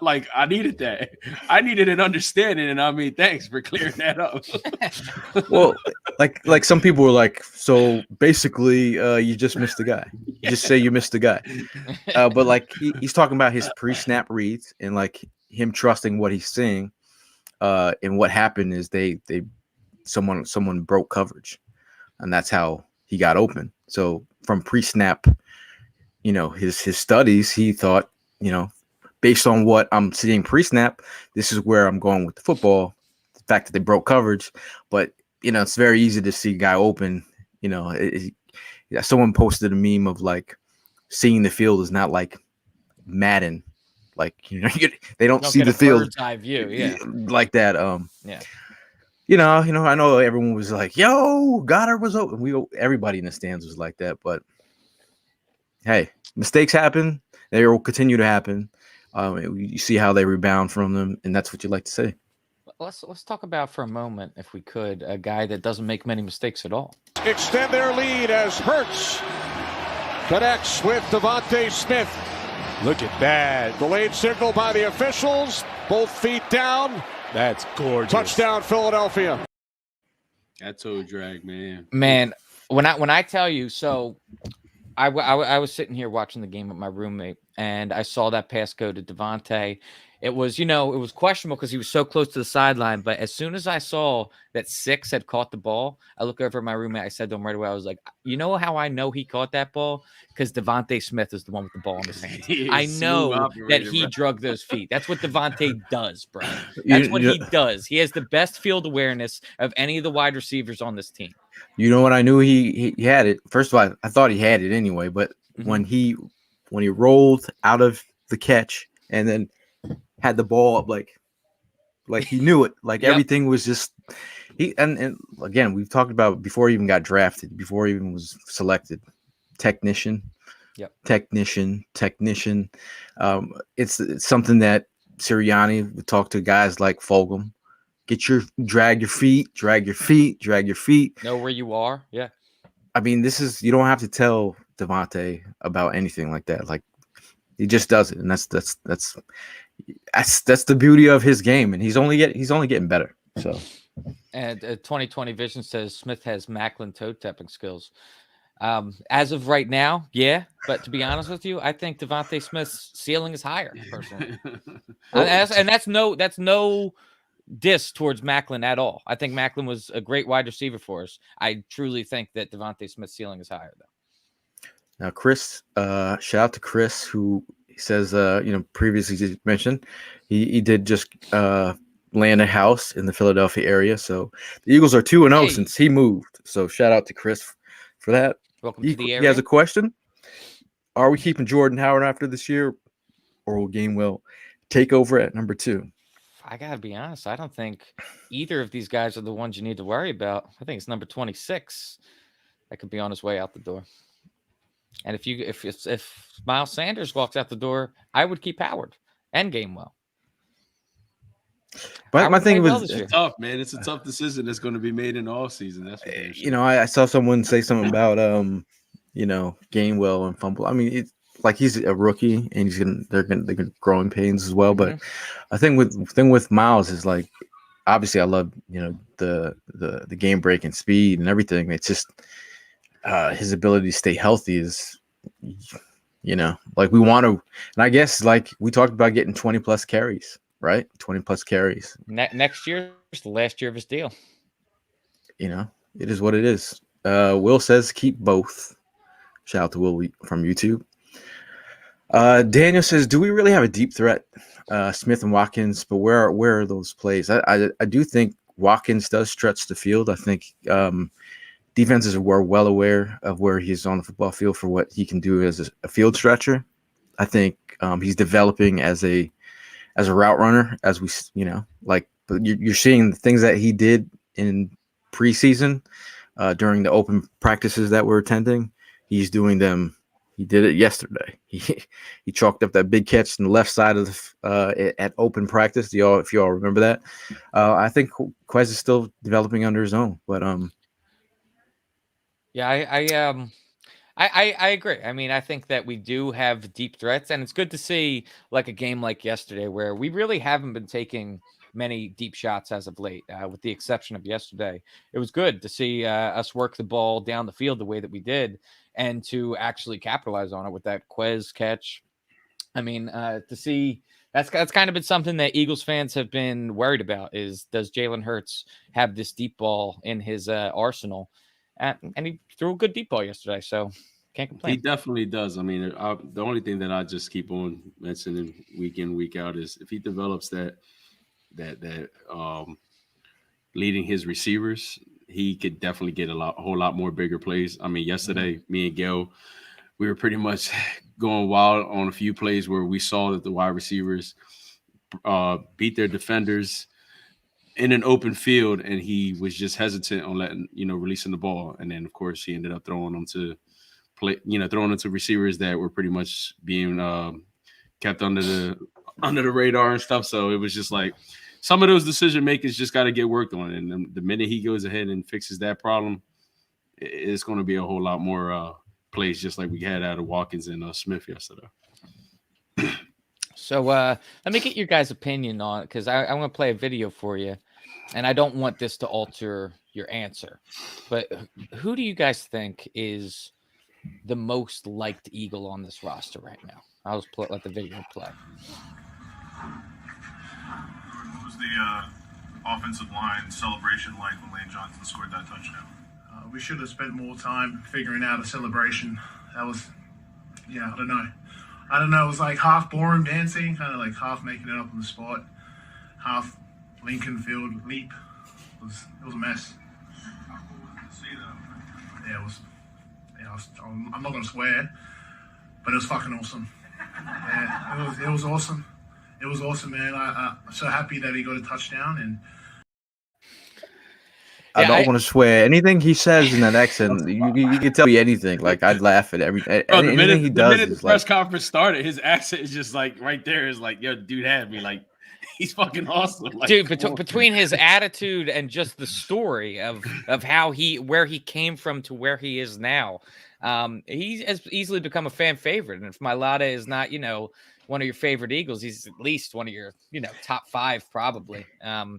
Like, I needed that. I needed an understanding, and I mean, thanks for clearing that up. Well, like some people were like, so basically, you just missed the guy. You just say you missed the guy. But like he's talking about his pre-snap reads and like him trusting what he's seeing. And what happened is someone broke coverage, and that's how he got open. So from pre-snap, his studies, he thought, based on what I'm seeing pre-snap, this is where I'm going with the football. The fact that they broke coverage, but it's very easy to see a guy open. Someone posted a meme of like seeing the field is not like Madden. Like, they don't see the field eye view, like that. I know everyone was like, "Yo, Goddard was open." Everybody in the stands was like that, but hey, mistakes happen. They will continue to happen. You see how they rebound from them, and that's what you like to see. Let's talk about for a moment, if we could, a guy that doesn't make many mistakes at all. Extend their lead as Hurts connects with Devontae Smith. Look at that. Delayed signal by the officials. Both feet down. That's gorgeous. Touchdown, Philadelphia. That toe drag, man. Man, when I tell you, so I was sitting here watching the game with my roommate, and I saw that pass go to Devontae. It was, it was questionable because he was so close to the sideline. But as soon as I saw that Six had caught the ball, I looked over at my roommate. I said to him right away, I was like, you know how I know he caught that ball? Because Devontae Smith is the one with the ball in his hands. I know that he drug those feet. That's what Devontae does, bro. That's what he does. He has the best field awareness of any of the wide receivers on this team. You know what? I knew he had it. First of all, I thought he had it anyway. But when he rolled out of the catch and then had the ball up, like he knew it. Like everything was just and again, we've talked about before he even got drafted, before he even was selected. Technician. It's something that Sirianni would talk to guys like Fulgham. Drag your feet. Know where you are. Yeah. I mean, you don't have to tell Devontae about anything like that. Like, he just does it, and that's the beauty of his game, and he's only getting better. So, and 2020 Vision says Smith has Macklin toe tapping skills. As of right now, yeah, but to be honest with you, I think Devontae Smith's ceiling is higher, personally. And that's no diss towards Macklin at all. I think Macklin was a great wide receiver for us. I truly think that Devontae Smith's ceiling is higher, though. Now, Chris, shout out to Chris, who says, previously mentioned, he did just land a house in the Philadelphia area. So the Eagles are 2-0 since he moved. So shout out to Chris for that. Welcome to the area. He has a question. Are we keeping Jordan Howard after this year, or will Gainwell take over at number 2? I gotta be honest. I don't think either of these guys are the ones you need to worry about. I think it's number 26 that could be on his way out the door. And if Miles Sanders walks out the door, I would keep Howard and Gainwell. But my thing was, it's tough, man. It's a tough decision that's going to be made in the off season. That's what you know, I saw someone say something about you know, Gainwell and fumble. I mean, it's like he's a rookie and they're gonna growing pains as well. But I think with Miles is like, obviously I love, you know, the game breaking speed and everything. It's just his ability to stay healthy is, you know, like we want to, and I guess like we talked about getting 20 plus carries, right? 20 plus carries. Next year is the last year of his deal. You know, it is what it is. Will says keep both. Shout out to Will from YouTube. Daniel says, do we really have a deep threat? Smith and Watkins, but where are those plays? I do think Watkins does stretch the field. I think defenses were well aware of where he's on the football field for what he can do as a field stretcher. I think he's developing as a route runner, as we, you know, like, but you're seeing the things that he did in preseason during the open practices that we're attending. He's doing them. He did it yesterday. He chalked up that big catch on the left side of at open practice. If y'all remember that, I think Quez is still developing under his own. But yeah, I agree. I mean, I think that we do have deep threats, and it's good to see like a game like yesterday where we really haven't been taking many deep shots as of late, with the exception of yesterday. It was good to see us work the ball down the field the way that we did, and to actually capitalize on it with that Quez catch. I mean, to see that's kind of been something that Eagles fans have been worried about is, does Jalen Hurts have this deep ball in his arsenal? And he threw a good deep ball yesterday, so can't complain. He definitely does. I mean, the only thing that I just keep on mentioning week in, week out is if he develops that leading his receivers, he could definitely get a whole lot more bigger plays. I mean, yesterday, me and Gail, we were pretty much going wild on a few plays where we saw that the wide receivers beat their defenders in an open field, and he was just hesitant on releasing the ball. And then, of course, he ended up throwing them to receivers that were pretty much being kept under the radar and stuff. So it was just like some of those decision makers just got to get worked on. And the minute he goes ahead and fixes that problem, it's going to be a whole lot more plays, just like we had out of Watkins and Smith yesterday. So let me get your guys' opinion on it, because I want to play a video for you, and I don't want this to alter your answer. But who do you guys think is the most liked Eagle on this roster right now? I'll just let the video play. What was the offensive line celebration like when Lane Johnson scored that touchdown? We should have spent more time figuring out a celebration. That was, I don't know. It was like half boring dancing, kind of like half making it up on the spot, half Lincoln Field leap. It was a mess. How cool was it to see that? Yeah, it was. I'm not gonna swear, but it was fucking awesome. Yeah, it was awesome. It was awesome, man. I'm so happy that he got a touchdown, and I don't want to swear. Anything he says in that accent, you can tell me anything. Like, I'd laugh at anything he does. The minute the press conference started, his accent is just like right there. Is like, yo, dude had me. Like, he's fucking awesome. Like, dude, between his attitude and just the story of how where he came from to where he is now, he has easily become a fan favorite. And if Mailata is not, one of your favorite Eagles, he's at least one of your, top 5 probably. I'm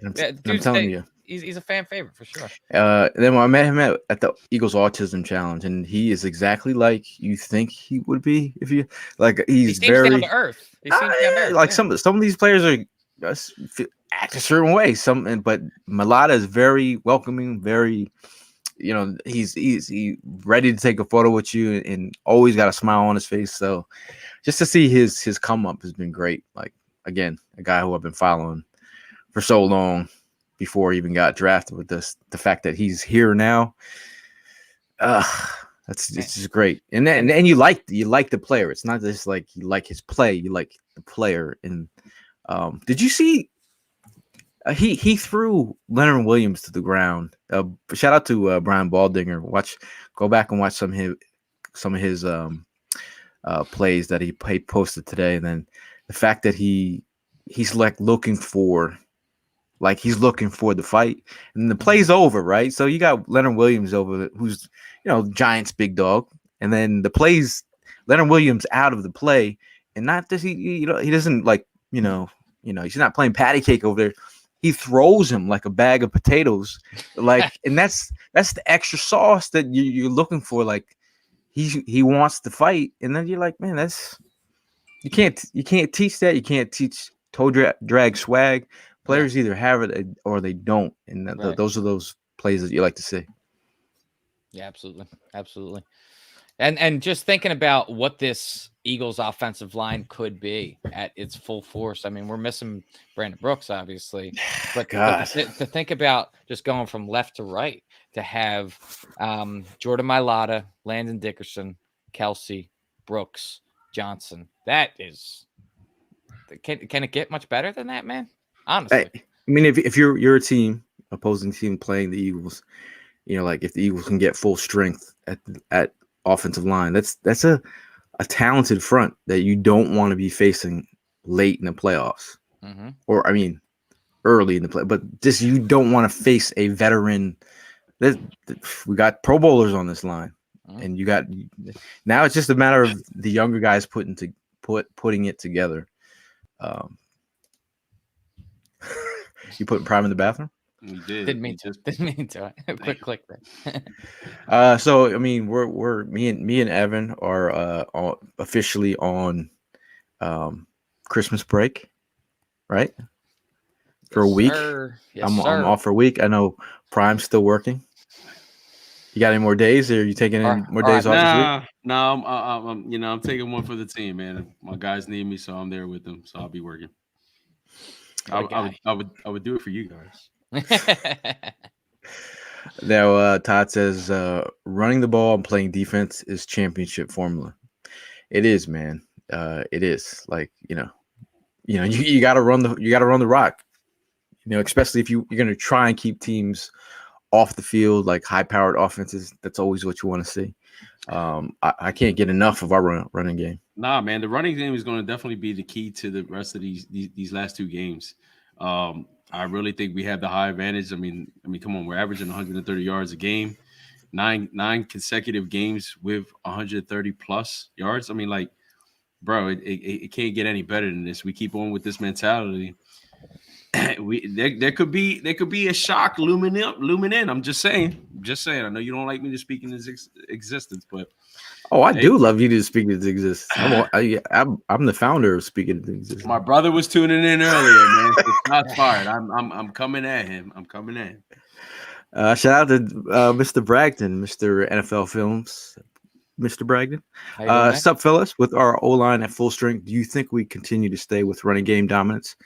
telling you. He's a fan favorite for sure. Then I met him at the Eagles Autism Challenge, and he is exactly like you think he would be if you like. He seems very down to earth. He seems down to earth. Like some of these players are act a certain way. But Mailata is very welcoming, very, he's ready to take a photo with you and always got a smile on his face. So just to see his come up has been great. Like, again, a guy who I've been following for so long before he even got drafted. With the fact that he's here now, it's just great. And you like the player. It's not just like you like his play, you like the player. And did you see He threw Leonard Williams to the ground. Shout out to Brian Baldinger. Go back and watch some of his plays that he posted today, and then the fact that he's looking for the fight, and the play's over, right? So you got Leonard Williams over, who's Giants big dog, and then the play's Leonard Williams out of the play, and not does he doesn't he's not playing patty cake over there. He throws him like a bag of potatoes, and that's the extra sauce that you're looking for. Like he wants to fight, and then you're like, man, you can't teach that. You can't teach toe drag swag. Players either have it or they don't, and those are those plays that you like to see. Yeah, absolutely. And just thinking about what this Eagles offensive line could be at its full force. I mean, we're missing Brandon Brooks, obviously, but to think about just going from left to right, to have Jordan Mailata, Landon Dickerson, Kelsey, Brooks, Johnson. That is, can it get much better than that, man? Honestly, I mean, if you're a team, opposing team playing the Eagles, like if the Eagles can get full strength at offensive line, that's a talented front that you don't want to be facing late in the playoffs, or I mean, early in the play. But just you don't want to face a veteran. We got Pro Bowlers on this line, and now it's just a matter of the younger guys putting it together. You put Prime in the bathroom? We did. Didn't mean to. Quick click there. So I mean, we're me and Evan are officially on Christmas break, right? For a week. Yes, I'm sir. off for a week. I know Prime's still working. You got any more days, or are you taking any more days off this week? No, I'm taking one for the team, man. My guys need me, so I'm there with them. So I'll be working. I would do it for you guys. Now, Todd says running the ball and playing defense is championship formula. It is, man. It is. Like you got to run the rock. Especially if you're going to try and keep teams off the field, like high-powered offenses. That's always what you want to see. I can't get enough of our running game. Nah, man, the running game is going to definitely be the key to the rest of these last two games. I really think we have the high advantage. I mean, come on, we're averaging 130 yards a game, nine consecutive games with 130 plus yards. I mean, like, bro, it can't get any better than this. We keep on with this mentality. There could be a shock looming in. I'm just saying. I know you don't like me to speak in this existence, but I do love you to speak into existence. I'm the founder of speaking into existence. My brother was tuning in earlier, man. It's not fired. I'm coming at him. Shout out to Mr. Bragdon, Mr. NFL Films, Mr. Bragdon. Sup, fellas? With our O-line at full strength, do you think we continue to stay with running game dominance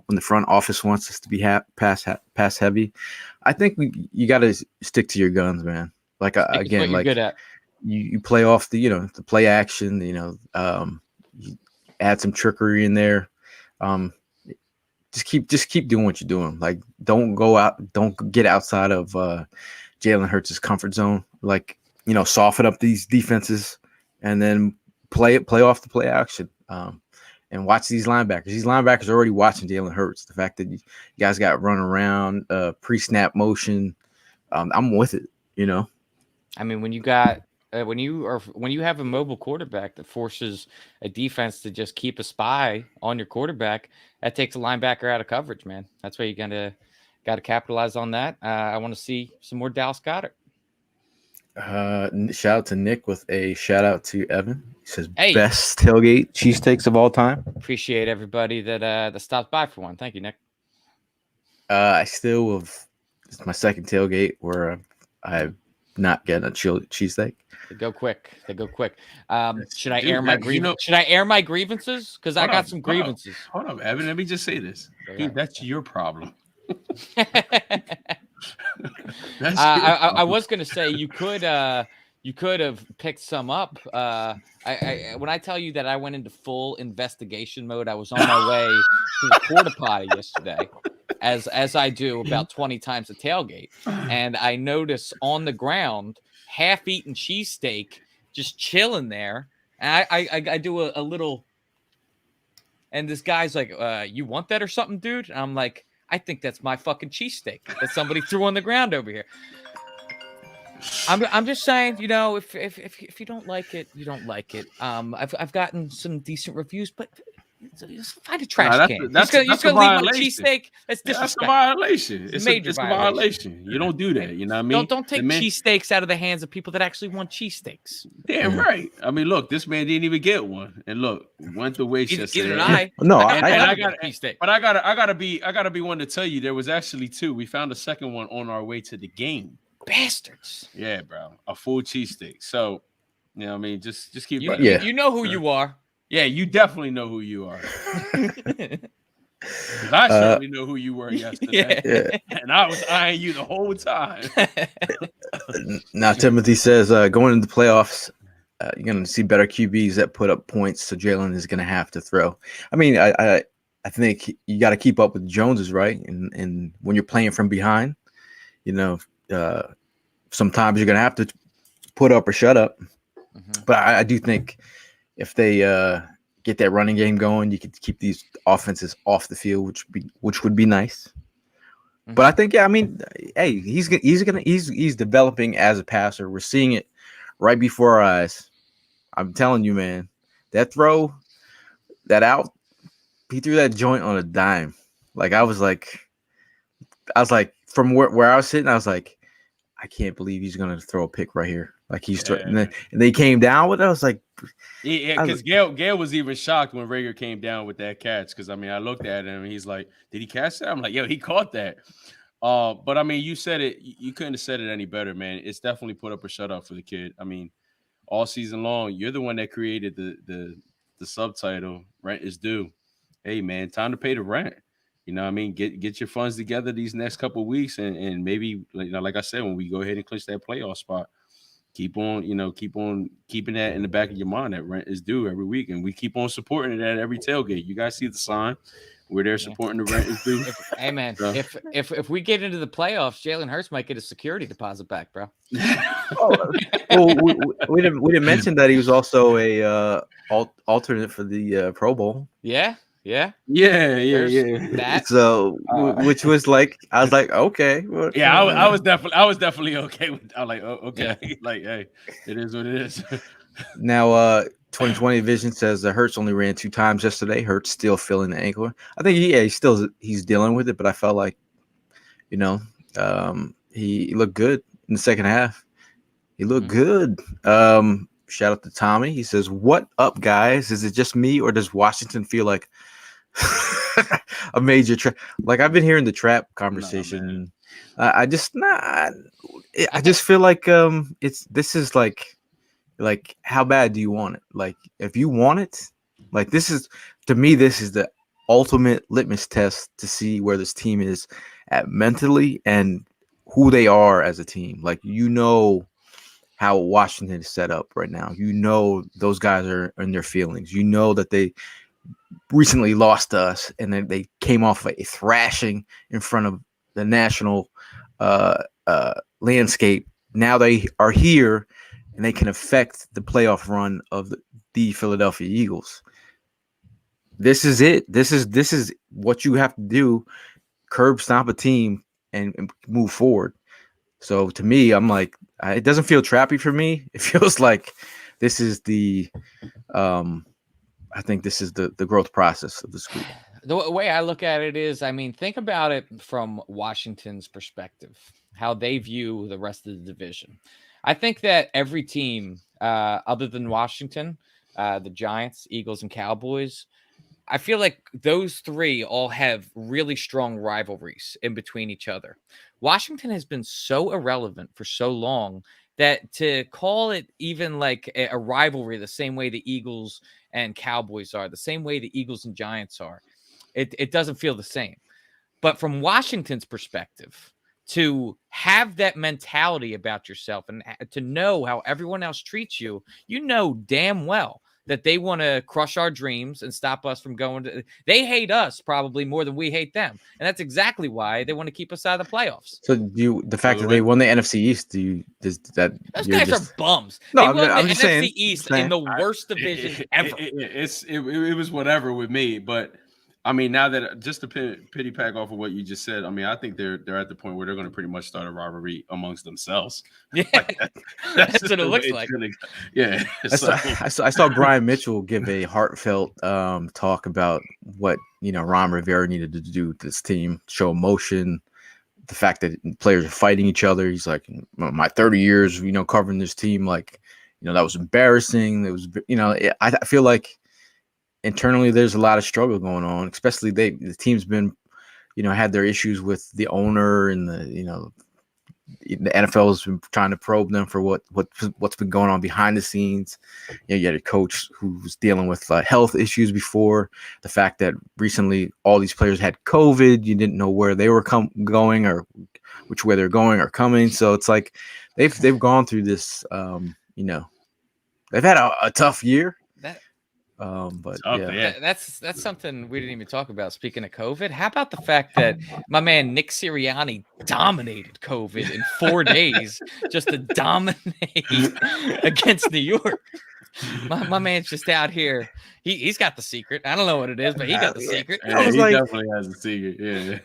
when the front office wants us to be pass heavy? I think you got to stick to your guns, man. Like again, like. Good at. You play off the play action, you add some trickery in there. Just keep doing what you're doing. Like don't get outside of Jalen Hurts' comfort zone. Like, soften up these defenses and then play off the play action. And watch these linebackers. These linebackers are already watching Jalen Hurts. The fact that you guys got run around, pre-snap motion. I'm with it, I mean, when you got when you have a mobile quarterback that forces a defense to just keep a spy on your quarterback, that takes a linebacker out of coverage, man. That's why you got to capitalize on that. I want to see some more Dallas Goedert. Shout out to Nick with a shout out to Evan. He says, best tailgate cheesesteaks of all time. Appreciate everybody that stopped by for one. Thank you, Nick. I still have. It's my second tailgate where I've not getting a cheesesteak. They go quick. Should I air my grievances? Should I air my grievances? Because I got some grievances. Hold up, Evan. Let me just say this. That's your problem. I was going to say you could You could have picked some up. When I tell you that I went into full investigation mode, I was on my way to the porta potty yesterday, as I do about 20 times a tailgate, and I notice on the ground half-eaten cheesesteak just chilling there, and I do a little, and this guy's like, "You want that or something, dude?" And I'm like, "I think that's my fucking cheesesteak that somebody threw on the ground over here." I'm just saying, you know, if you don't like it, you don't like it. I've gotten some decent reviews, but just find a trash Nah, can. that's You're a just gonna leave my violation. cheesesteak? That's Yeah, that's a disrespectful. violation. It's a major violation. You don't do that. You know what I mean? Don't take The man- cheesesteaks out of the hands of people that actually want cheesesteaks. Damn right. I mean, look, this man didn't even get one, and look, went the way Either did I. No, I I got a cheesesteak. But I gotta be one to tell you there was actually two. We found a second one on our way to the game. Bastards. Yeah, bro, a full cheesesteak. So, you know, what I mean, just keep. You know who you are. Yeah, you definitely know who you are. 'Cause I certainly know who you were yesterday, and I was eyeing you the whole time. Now Timothy says going into the playoffs, you're going to see better QBs that put up points. So Jalen is going to have to throw. I mean, I think you got to keep up with the Joneses, right? And when you're playing from behind, you know, sometimes you're going to have to put up or shut up. Mm-hmm. But I do think if they get that running game going, you could keep these offenses off the field, which would be nice. Mm-hmm. But I think, yeah, I mean, hey, he's developing as a passer. We're seeing it right before our eyes. I'm telling you, man, that throw, that out, he threw that joint on a dime. Like I was like from where I was sitting, I was like, I can't believe he's gonna throw a pick right here. Like and they came down with it. I was like, yeah, because Gail was even shocked when Rager came down with that catch. Because I mean, I looked at him and he's like, "Did he catch that?" I'm like, "Yo, he caught that." But I mean, you said it. You couldn't have said it any better, man. It's definitely put up or shut up for the kid. I mean, all season long, you're the one that created the subtitle. Rent is due. Hey, man, time to pay the rent. You know what I mean? Get your funds together these next couple of weeks, and maybe, like I said, when we go ahead and clinch that playoff spot, keep on keeping that in the back of your mind that rent is due every week, and we keep on supporting it at every tailgate. You guys see the sign. We're there supporting the rent is due. Hey man, so. if we get into the playoffs, Jalen Hurts might get a security deposit back, bro. Well, we didn't mention that he was also a alternate for the Pro Bowl. Yeah. That. So, which was like, I was like, okay. Well, yeah, I was definitely okay with. I was like, oh, okay, like, hey, it is what it is. Now, 2020 Vision says that Hurts only ran 2 times yesterday. Hurts still feeling the ankle. I think he's dealing with it, but I felt like, you know, he looked good in the second half. He looked good. Shout out to Tommy. He says, "What up, guys? Is it just me, or does Washington feel like a major trap?" Like I've been hearing the trap conversation. I just feel like this is like how bad do you want it? Like if you want it, like this is the ultimate litmus test to see where this team is at mentally and who they are as a team. Like how Washington is set up right now. Those guys are in their feelings. That they recently lost to us, and then they came off a thrashing in front of the national landscape. Now they are here, and they can affect the playoff run of the Philadelphia Eagles. This is it. This is what you have to do: curb stomp a team and move forward. So to me, I'm like, it doesn't feel trappy for me. It feels like this is I think this is the growth process of the school. The way I look at it is, I mean, think about it from Washington's perspective, how they view the rest of the division. I think that every team, other than Washington, the Giants, Eagles, and Cowboys, I feel like those three all have really strong rivalries in between each other. Washington has been so irrelevant for so long that to call it even like a rivalry the same way the Eagles and Cowboys are, the same way the Eagles and Giants are, it doesn't feel the same. But from Washington's perspective, to have that mentality about yourself and to know how everyone else treats you, you know damn well that they want to crush our dreams and stop us from going to. They hate us probably more than we hate them, and that's exactly why they want to keep us out of the playoffs. So the fact that they won the NFC East, does that Those you're guys just are bums. No, They I'm won ju- the I'm just NFC saying- East saying. in the worst division ever. It was whatever with me, but I mean, now that just to pity pack off of what you just said, I mean, I think they're at the point where they're going to pretty much start a rivalry amongst themselves. Yeah, Like, that's just what it the looks way like. it's gonna go. Yeah, I saw Brian Mitchell give a heartfelt talk about what Ron Rivera needed to do to this team, show emotion, the fact that players are fighting each other. He's like, my 30 years, covering this team, like, that was embarrassing. It was, I feel like internally there's a lot of struggle going on, especially the team's been, had their issues with the owner and the NFL has been trying to probe them for what's been going on behind the scenes. You had a coach who was dealing with health issues before. The fact that recently all these players had COVID, you didn't know where they were going or which way they're going or coming. So it's like they've gone through this. They've had a tough year. But yeah, that's something we didn't even talk about. Speaking of COVID, how about the fact that my man Nick Sirianni dominated COVID in 4 days, just to dominate against New York? My man's just out here. He's got the secret. I don't know what it is, but he got the secret. I was he like, definitely has a secret. Yeah,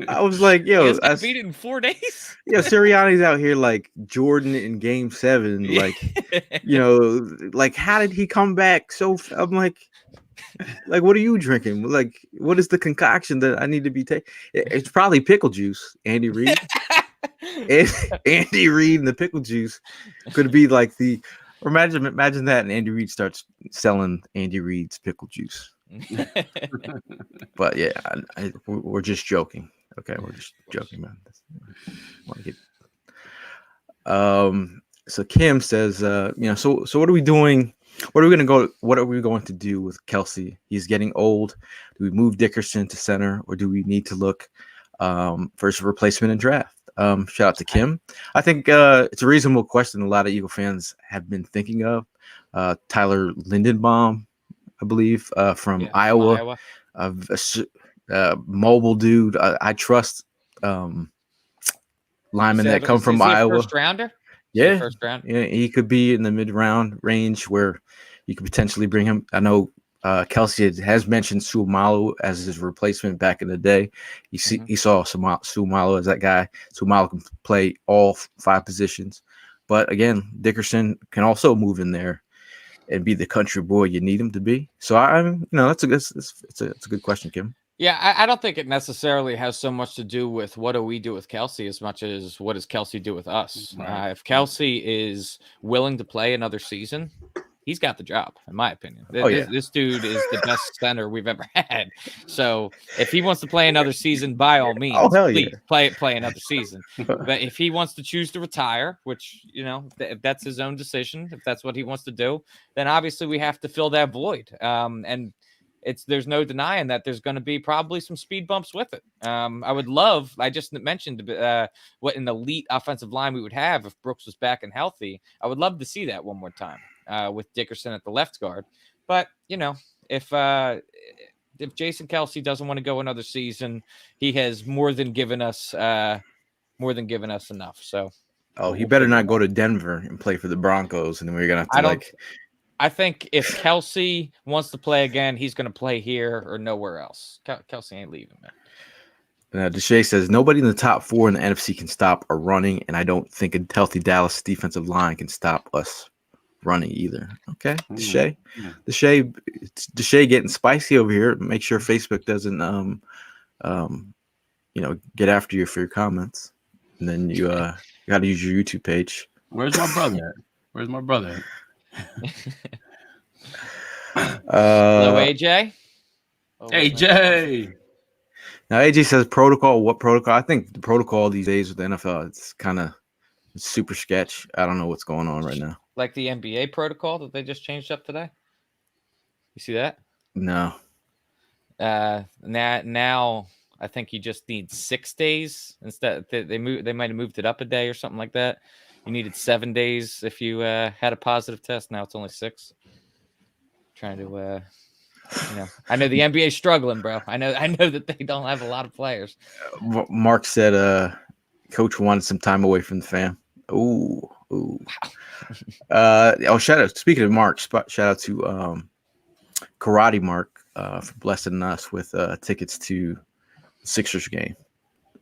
I was like, Yo, yo, got beat it in 4 days. Yeah, Sirianni's out here like Jordan in Game 7, like like how did he come back so? I'm like, what are you drinking? Like, what is the concoction that I need to be taking? It's probably pickle juice. Andy Reid, Andy Reid, and the pickle juice could be like the. Imagine that, and Andy Reid starts selling Andy Reid's pickle juice. But yeah, we're just joking. Okay, we're just joking, man. So Kim says, so what are we doing? What are we going to do with Kelsey? He's getting old. Do we move Dickerson to center, or do we need to look for his replacement in draft? Shout out to Kim. I think it's a reasonable question a lot of Eagle fans have been thinking of. Tyler Lindenbaum, I believe, from Iowa. Mobile dude. I trust linemen that come from Iowa. First rounder? Yeah. First round. Yeah, he could be in the mid-round range where you could potentially bring him. I know Kelsey has mentioned Suamalo as his replacement back in the day. He saw Suamalo as that guy. Suamalo can play all 5 positions. But again, Dickerson can also move in there and be the country boy you need him to be. So that's a good question, Kim. Yeah, I don't think it necessarily has so much to do with what do we do with Kelsey as much as what does Kelsey do with us. Right. If Kelsey is willing to play another season, he's got the job, in my opinion. This dude is the best center we've ever had. So if he wants to play another season, by all means, please play another season. But if he wants to choose to retire, which, if that's his own decision, if that's what he wants to do, then obviously we have to fill that void. And there's no denying that there's going to be probably some speed bumps with it. I just mentioned what an elite offensive line we would have if Brooks was back and healthy. I would love to see that one more time with Dickerson at the left guard. But, if Jason Kelsey doesn't want to go another season, he has more than given us enough. So, he better not go to Denver and play for the Broncos, and then we're gonna have to I think if Kelsey wants to play again, he's going to play here or nowhere else. Kelsey ain't leaving, man. Deshae says, nobody in the top 4 in the NFC can stop a running, and I don't think a healthy Dallas defensive line can stop us running either. Okay, Deshae. Deshae getting spicy over here. Make sure Facebook doesn't, get after you for your comments. And then you got to use your YouTube page. Where's my brother at? Hello, AJ. AJ. Now AJ says protocol. What protocol? I think the protocol these days with the NFL, it's kind of super sketch. I don't know what's going on right now. Like the NBA protocol that they just changed up today. You see that? No. Now I think you just need 6 days instead. They might have moved it up a day or something like that. You needed 7 days if you had a positive test. Now it's only 6. Trying to, I know the NBA is struggling, bro. I know that they don't have a lot of players. Mark said, Coach wanted some time away from the fam. Ooh. Shout out. Speaking of Mark, shout out to Karate Mark for blessing us with tickets to the Sixers game.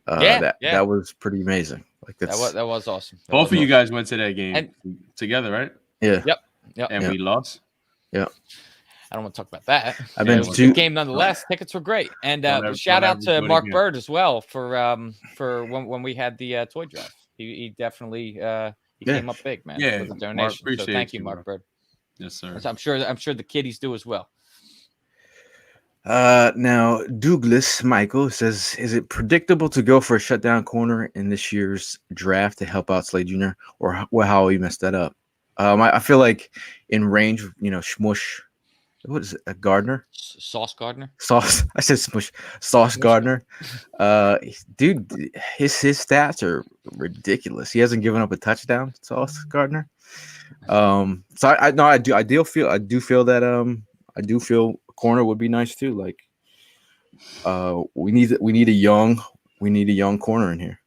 That was pretty amazing. Like that was awesome. Both of you guys went to that game together, right? Yeah. Yep. And we lost. Yeah. I don't want to talk about that. I've been it was a good game nonetheless. Tickets were great, and shout out to Mark Bird as well for when we had the toy drive. He definitely came up big, man. Yeah, with a donation. So thank you, Mark Bird. Yes, sir. So I'm sure the kiddies do as well. Now Douglas Michael says, is it predictable to go for a shutdown corner in this year's draft to help out Slade Jr. or how he messed that up? I feel like in range, Shmush. What is it? A Gardner? Sauce Gardner? Sauce. I said Smush. Sauce Gardner. Dude, his stats are ridiculous. He hasn't given up a touchdown. Sauce Gardner. So I do feel a corner would be nice too. Like, we need a young corner in here.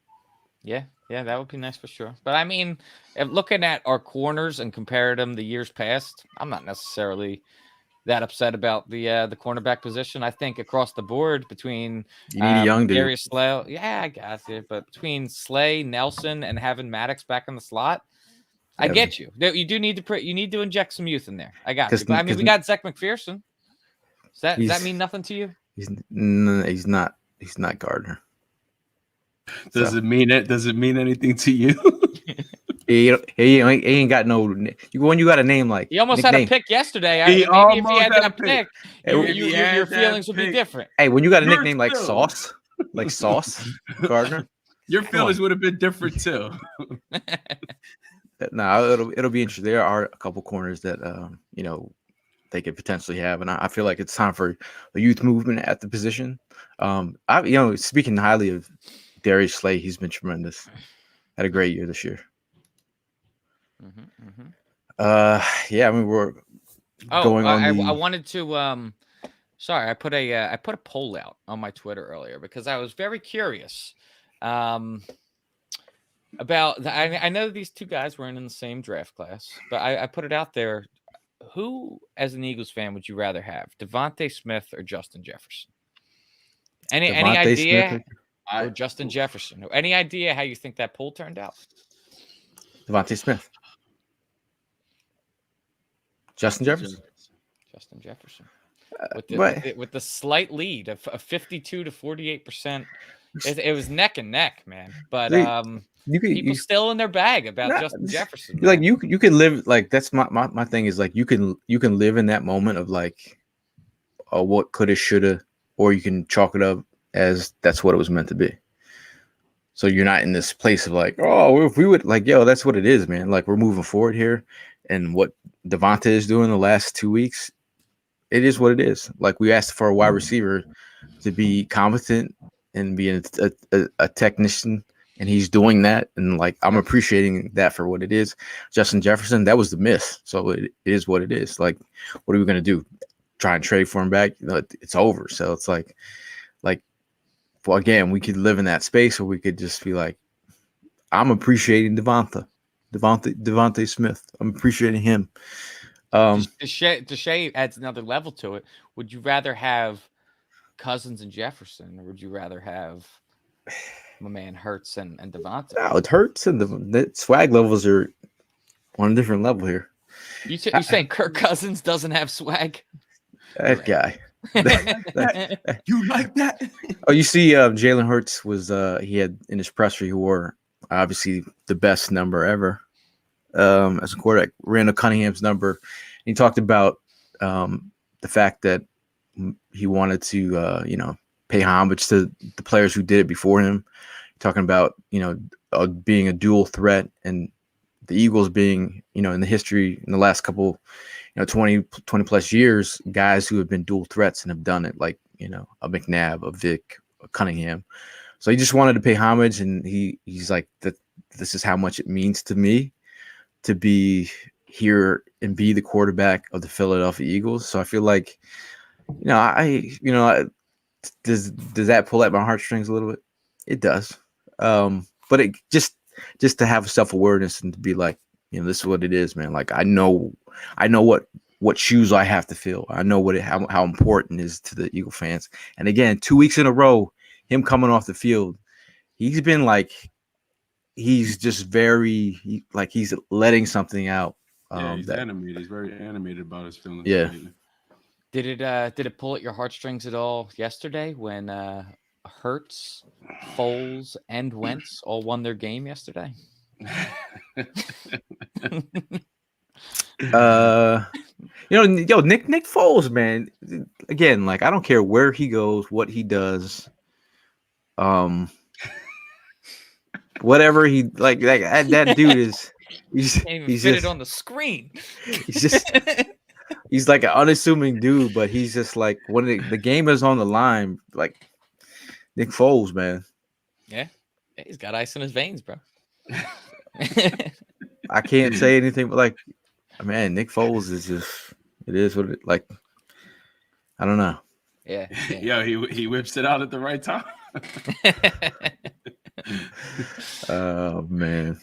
Yeah, that would be nice for sure. But I mean, if looking at our corners and compared them the years past, I'm not necessarily that upset about the cornerback position. I think across the board between you need a young dude. Darius Slay, yeah, I got it. But between Slay, Nelson, and having Maddox back in the slot, I get you. You do need to inject some youth in there. I got you. But I mean, we got Zach McPherson. Does that mean nothing to you? He's not Gardner. Does it mean anything to you? He ain't got no. When you got a name like he almost nickname. had a pick yesterday. Maybe if he had that pick, your feelings would be different. Hey, when you got a nickname like Sauce Gardner, your feelings would have been different too. No, it'll be interesting. There are a couple corners that they could potentially have, and I feel like it's time for a youth movement at the position. Speaking highly of Darius Slay, he's been tremendous. Had a great year this year. I mean, we're going on. I wanted to. Sorry, I put a poll out on my Twitter earlier because I was very curious about. I know these two guys weren't in the same draft class, but I put it out there. Who, as an Eagles fan, would you rather have, Devontae Smith or Justin Jefferson? Any idea? Or Justin Jefferson? Any idea how you think that poll turned out? Devontae Smith. Justin Jefferson. With the slight lead of 52 to 48%. It was neck and neck, man. But people still in their bag about Justin Jefferson. Like you can live like that's my thing is like you can live in that moment of like what coulda, shoulda, or you can chalk it up as that's what it was meant to be. So you're not in this place of like, oh, if we would like, that's what it is, man. Like we're moving forward here, and what Devontae is doing the last 2 weeks, it is what it is. Like we asked for a wide receiver to be competent and be a technician, and he's doing that. And like I'm appreciating that for what it is. Justin Jefferson, that was the miss. So it is what it is. Like, what are we gonna do? Try and trade for him back? It's over. So it's like, well, again, we could live in that space, or we could just be like, I'm appreciating Devontae Smith. I'm appreciating him. Deshae adds another level to it. Would you rather have Cousins and Jefferson, or would you rather have my man Hurts and Devontae? No, it hurts, and the swag levels are on a different level here. You saying Kirk Cousins doesn't have swag? That guy. You like that? Oh, you see, Jalen Hurts was he had in his presser, he wore obviously the best number ever as a quarterback, Randall Cunningham's number. He talked about the fact that he wanted to pay homage to the players who did it before him, talking about being a dual threat, and the Eagles being in the history in the last couple 20 plus years, guys who have been dual threats and have done it, like a McNabb, a Vic, Cunningham. So he just wanted to pay homage, and he's like that. This is how much it means to me to be here and be the quarterback of the Philadelphia Eagles. So I feel like, does that pull at my heartstrings a little bit? It does. But it just to have self-awareness and to be like, this is what it is, man. Like I know what shoes I have to fill. I know how important it is to the Eagle fans. And again, 2 weeks in a row, him coming off the field, he's been like, he's just he's letting something out. He's animated. He's very animated about his feelings. Yeah. Did it pull at your heartstrings at all yesterday when Hurts, Foles, and Wentz all won their game yesterday? Nick Foles, man. Again, like I don't care where he goes, what he does, whatever he like that dude is. He's fit it on the screen. He's like an unassuming dude, but he's just like when the game is on the line, like Nick Foles, man. Yeah, he's got ice in his veins, bro. I can't say anything but like, man, Nick Foles is just, it is what it like. I don't know. Yeah. Yeah, he whips it out at the right time. Oh man.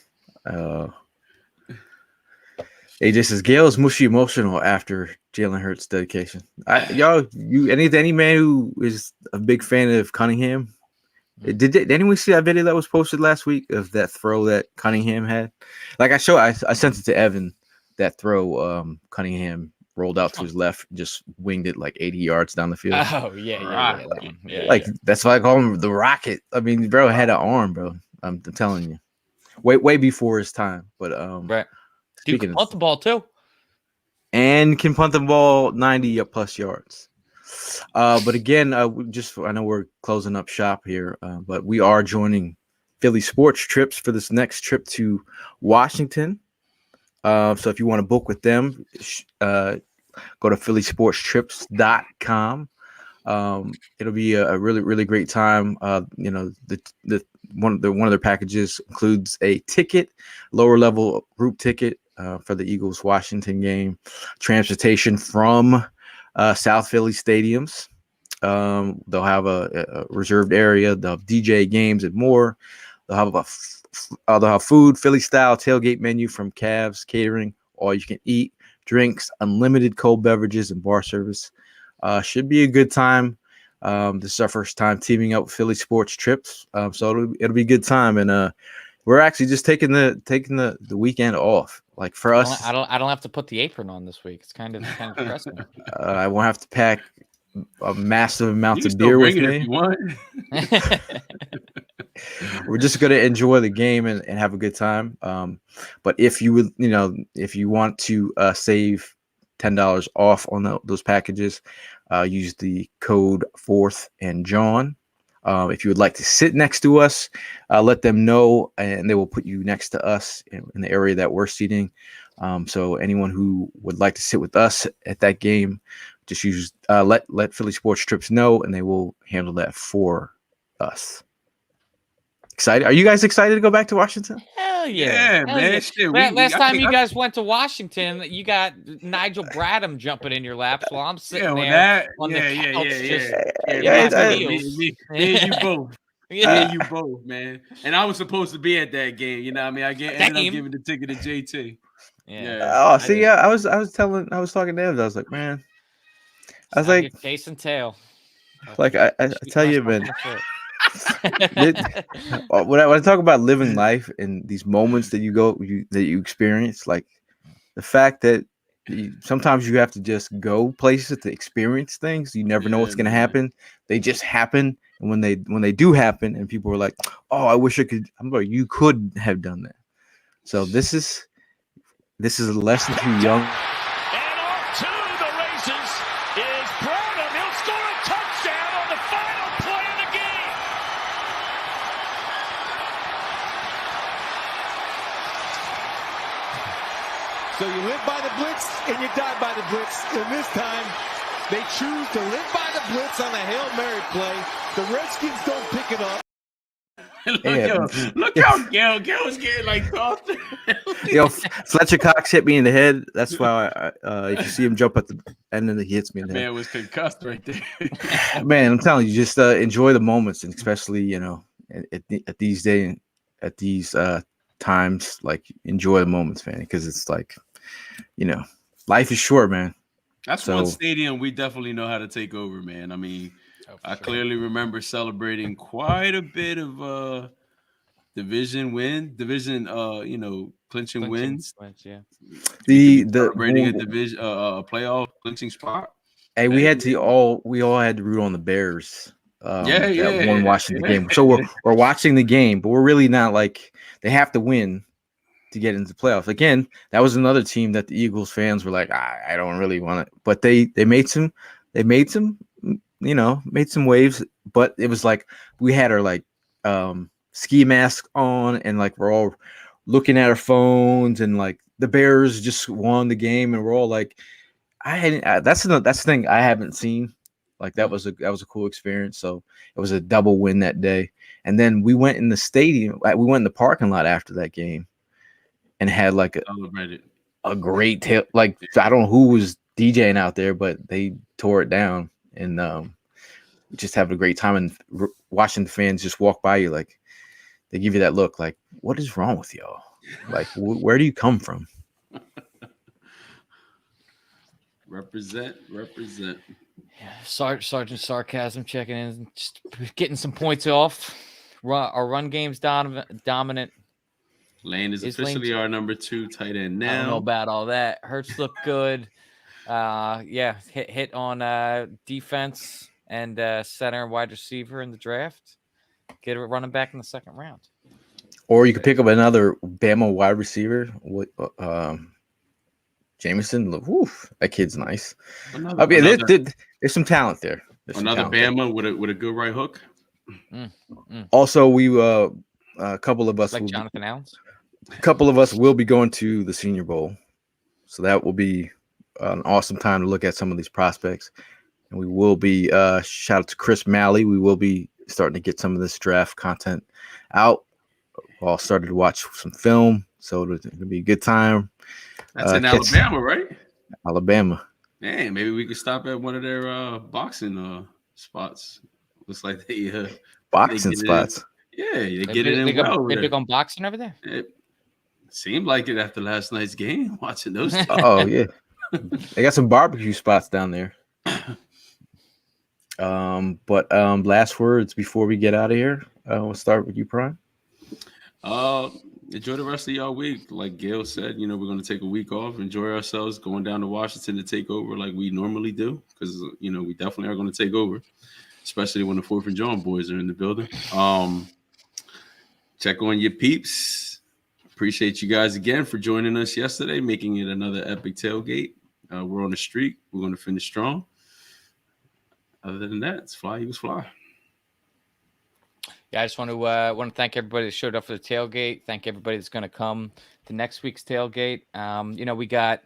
AJ says Gale's mushy emotional after Jalen Hurts' dedication. Any man who is a big fan of Cunningham, did anyone see that video that was posted last week of that throw that Cunningham had? Like I sent it to Evan, that throw Cunningham rolled out to his left, just winged it like 80 yards down the field. Oh yeah. That one. Like that's why I call him the Rocket. I mean, bro had an arm, bro. I'm telling you, way before his time. But right. Dude can punt the ball too, and can punt the ball 90 plus yards. But again, I know we're closing up shop here, but we are joining Philly Sports Trips for this next trip to Washington. So if you want to book with them, go to phillysportstrips.com. It'll be a really, really great time. One of their packages includes a ticket, lower level group ticket for the Eagles Washington game, transportation from South Philly stadiums. They'll have a reserved area. They'll have DJ games and more. They'll have food, Philly style tailgate menu from Cavs Catering, all you can eat, drinks, unlimited cold beverages, and bar service. Should be a good time. This is our first time teaming up with Philly Sports Trips, so it'll be a good time. And we're actually just taking the weekend off. Like for us, I don't have to put the apron on this week. It's kind of depressing. I won't have to pack a massive amount of beer with me. If you want. We're just gonna enjoy the game and have a good time. But if you would, if you want to save $10 off on those packages, use the code 4th and Jawn. If you would like to sit next to us, let them know, and they will put you next to us in the area that we're seating. So anyone who would like to sit with us at that game, just use let Philly Sports Trips know, and they will handle that for us. Excited? Are you guys excited to go back to Washington? Hell yeah. Yeah, man. Yeah. Shit, last time you guys went to Washington, you got Nigel Bradham jumping in your laps while I'm sitting there on the couch. Me and you both. Me and you both, man. And I was supposed to be at that game. You know what I mean? I ended up giving the ticket to JT. Yeah. I was talking to Evan. I was like, man. I was like, chase and tail. Like I tell you, man. When I talk about living life and these moments that you experience, like the fact that sometimes you have to just go places to experience things. You never know what's going to happen. They just happen, and when they do happen, and people are like, "Oh, I wish I could." I'm like, "You could have done that." So this is a lesson to young. And off to the races is Bradham. He'll score a touchdown on the final play of the game. So you live by the blitz and you die by the blitz. And this time, They choose to live by the blitz on a Hail Mary play. The Redskins don't pick it up. Look how Gail's getting like tossed. Fletcher Cox hit me in the head. That's why if you see him jump at the end, and he hits me in the head. Man was concussed right there. Man, I'm telling you, just enjoy the moments, and especially at these times, like enjoy the moments, man, because it's like life is short, man. That's one stadium we definitely know how to take over, man. I mean, I clearly remember celebrating quite a bit of clinching wins. Yeah. Celebrating a division a playoff clinching spot. Hey, we all had to root on the Bears. That won Washington game. So we're watching the game, but we're really not like they have to win to get into the playoffs. Again, that was another team that the Eagles fans were like, I don't really want it, but they made some waves. But it was like we had our like ski mask on, and like we're all looking at our phones, and like the Bears just won the game, and we're all like, that's the thing I haven't seen. Like that was a cool experience. So it was a double win that day. And then we went in the stadium. We went in the parking lot after that game, and had like a great tail. Like I don't know who was DJing out there, but they tore it down, and just having a great time. And watching the fans just walk by you, like they give you that look, like what is wrong with y'all? Like where do you come from? Represent. Yeah, Sergeant Sarcasm checking in, just getting some points off. Our run game's dominant. Layne is officially our number 2 tight end now. I don't know about all that. Hurts look good. Hit on defense and center and wide receiver in the draft. Get a running back in the second round. Or you could pick up another Bama wide receiver. Jameson, that kid's nice. There's some talent there. Another Bama with a good right hook. Also, we a couple of us, like Jonathan Allen's. A couple of us will be going to the Senior Bowl, so that will be an awesome time to look at some of these prospects. And we will be shout out to Chris Malley. We will be starting to get some of this draft content out. We all started to watch some film, so it'll be a good time. That's in Alabama, right? Alabama. Man, maybe we could stop at one of their boxing spots. Looks like they boxing spots. They get it in well. They big on boxing over there. It seemed like it after last night's game. Watching those. Oh yeah, they got some barbecue spots down there. But last words before we get out of here. We'll start with you, Prime. Enjoy the rest of y'all week. Like Gail said, we're going to take a week off, enjoy ourselves, going down to Washington to take over like we normally do, because we definitely are going to take over, especially when the 4th and Jawn boys are in the building. Check on your peeps. Appreciate you guys again for joining us yesterday, making it another epic tailgate. We're on the streak. We're going to finish strong. Other than that, it's fly. Eagles fly. Yeah, I just want to thank everybody that showed up for the tailgate. Thank everybody that's going to come to next week's tailgate. We got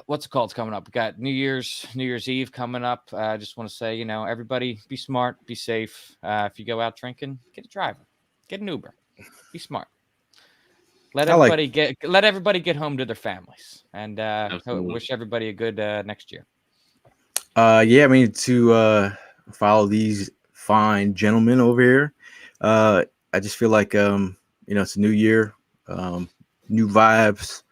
what's it called coming up? We got New Year's Eve coming up. I just want to say, everybody be smart, be safe. If you go out drinking, get a driver, get an Uber, be smart. Let everybody get home to their families, and wish everybody a good next year. To follow these fine gentlemen over here. I just feel like it's a new year, new vibes.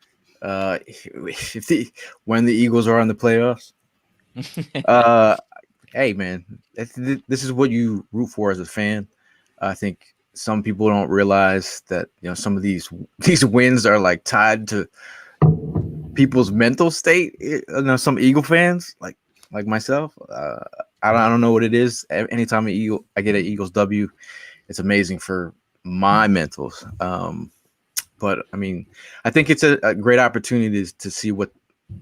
When the Eagles are in the playoffs, hey man, this is what you root for as a fan. I think some people don't realize that some of these wins are like tied to people's mental state. Some Eagle fans like myself. I don't know what it is. Anytime I get an Eagles W, it's amazing for my mentals. But I mean, I think it's a great opportunity to see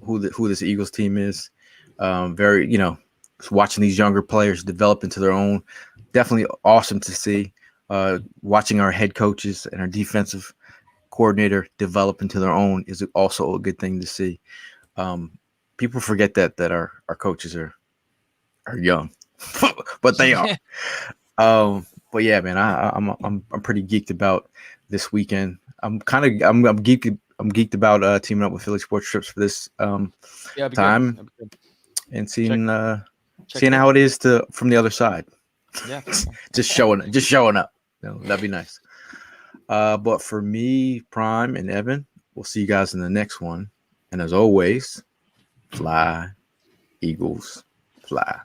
who this Eagles team is. Watching these younger players develop into their own, definitely awesome to see. Watching our head coaches and our defensive coordinator develop into their own is also a good thing to see. people forget that our coaches are young, but they are. But yeah, man, I'm pretty geeked about this weekend. I'm geeked about teaming up with Philly Sports Trips for this time and seeing how it is from the other side. Yeah, just showing up. That'd be nice. But for me, Prime and Evan, we'll see you guys in the next one. And as always, fly, Eagles, fly.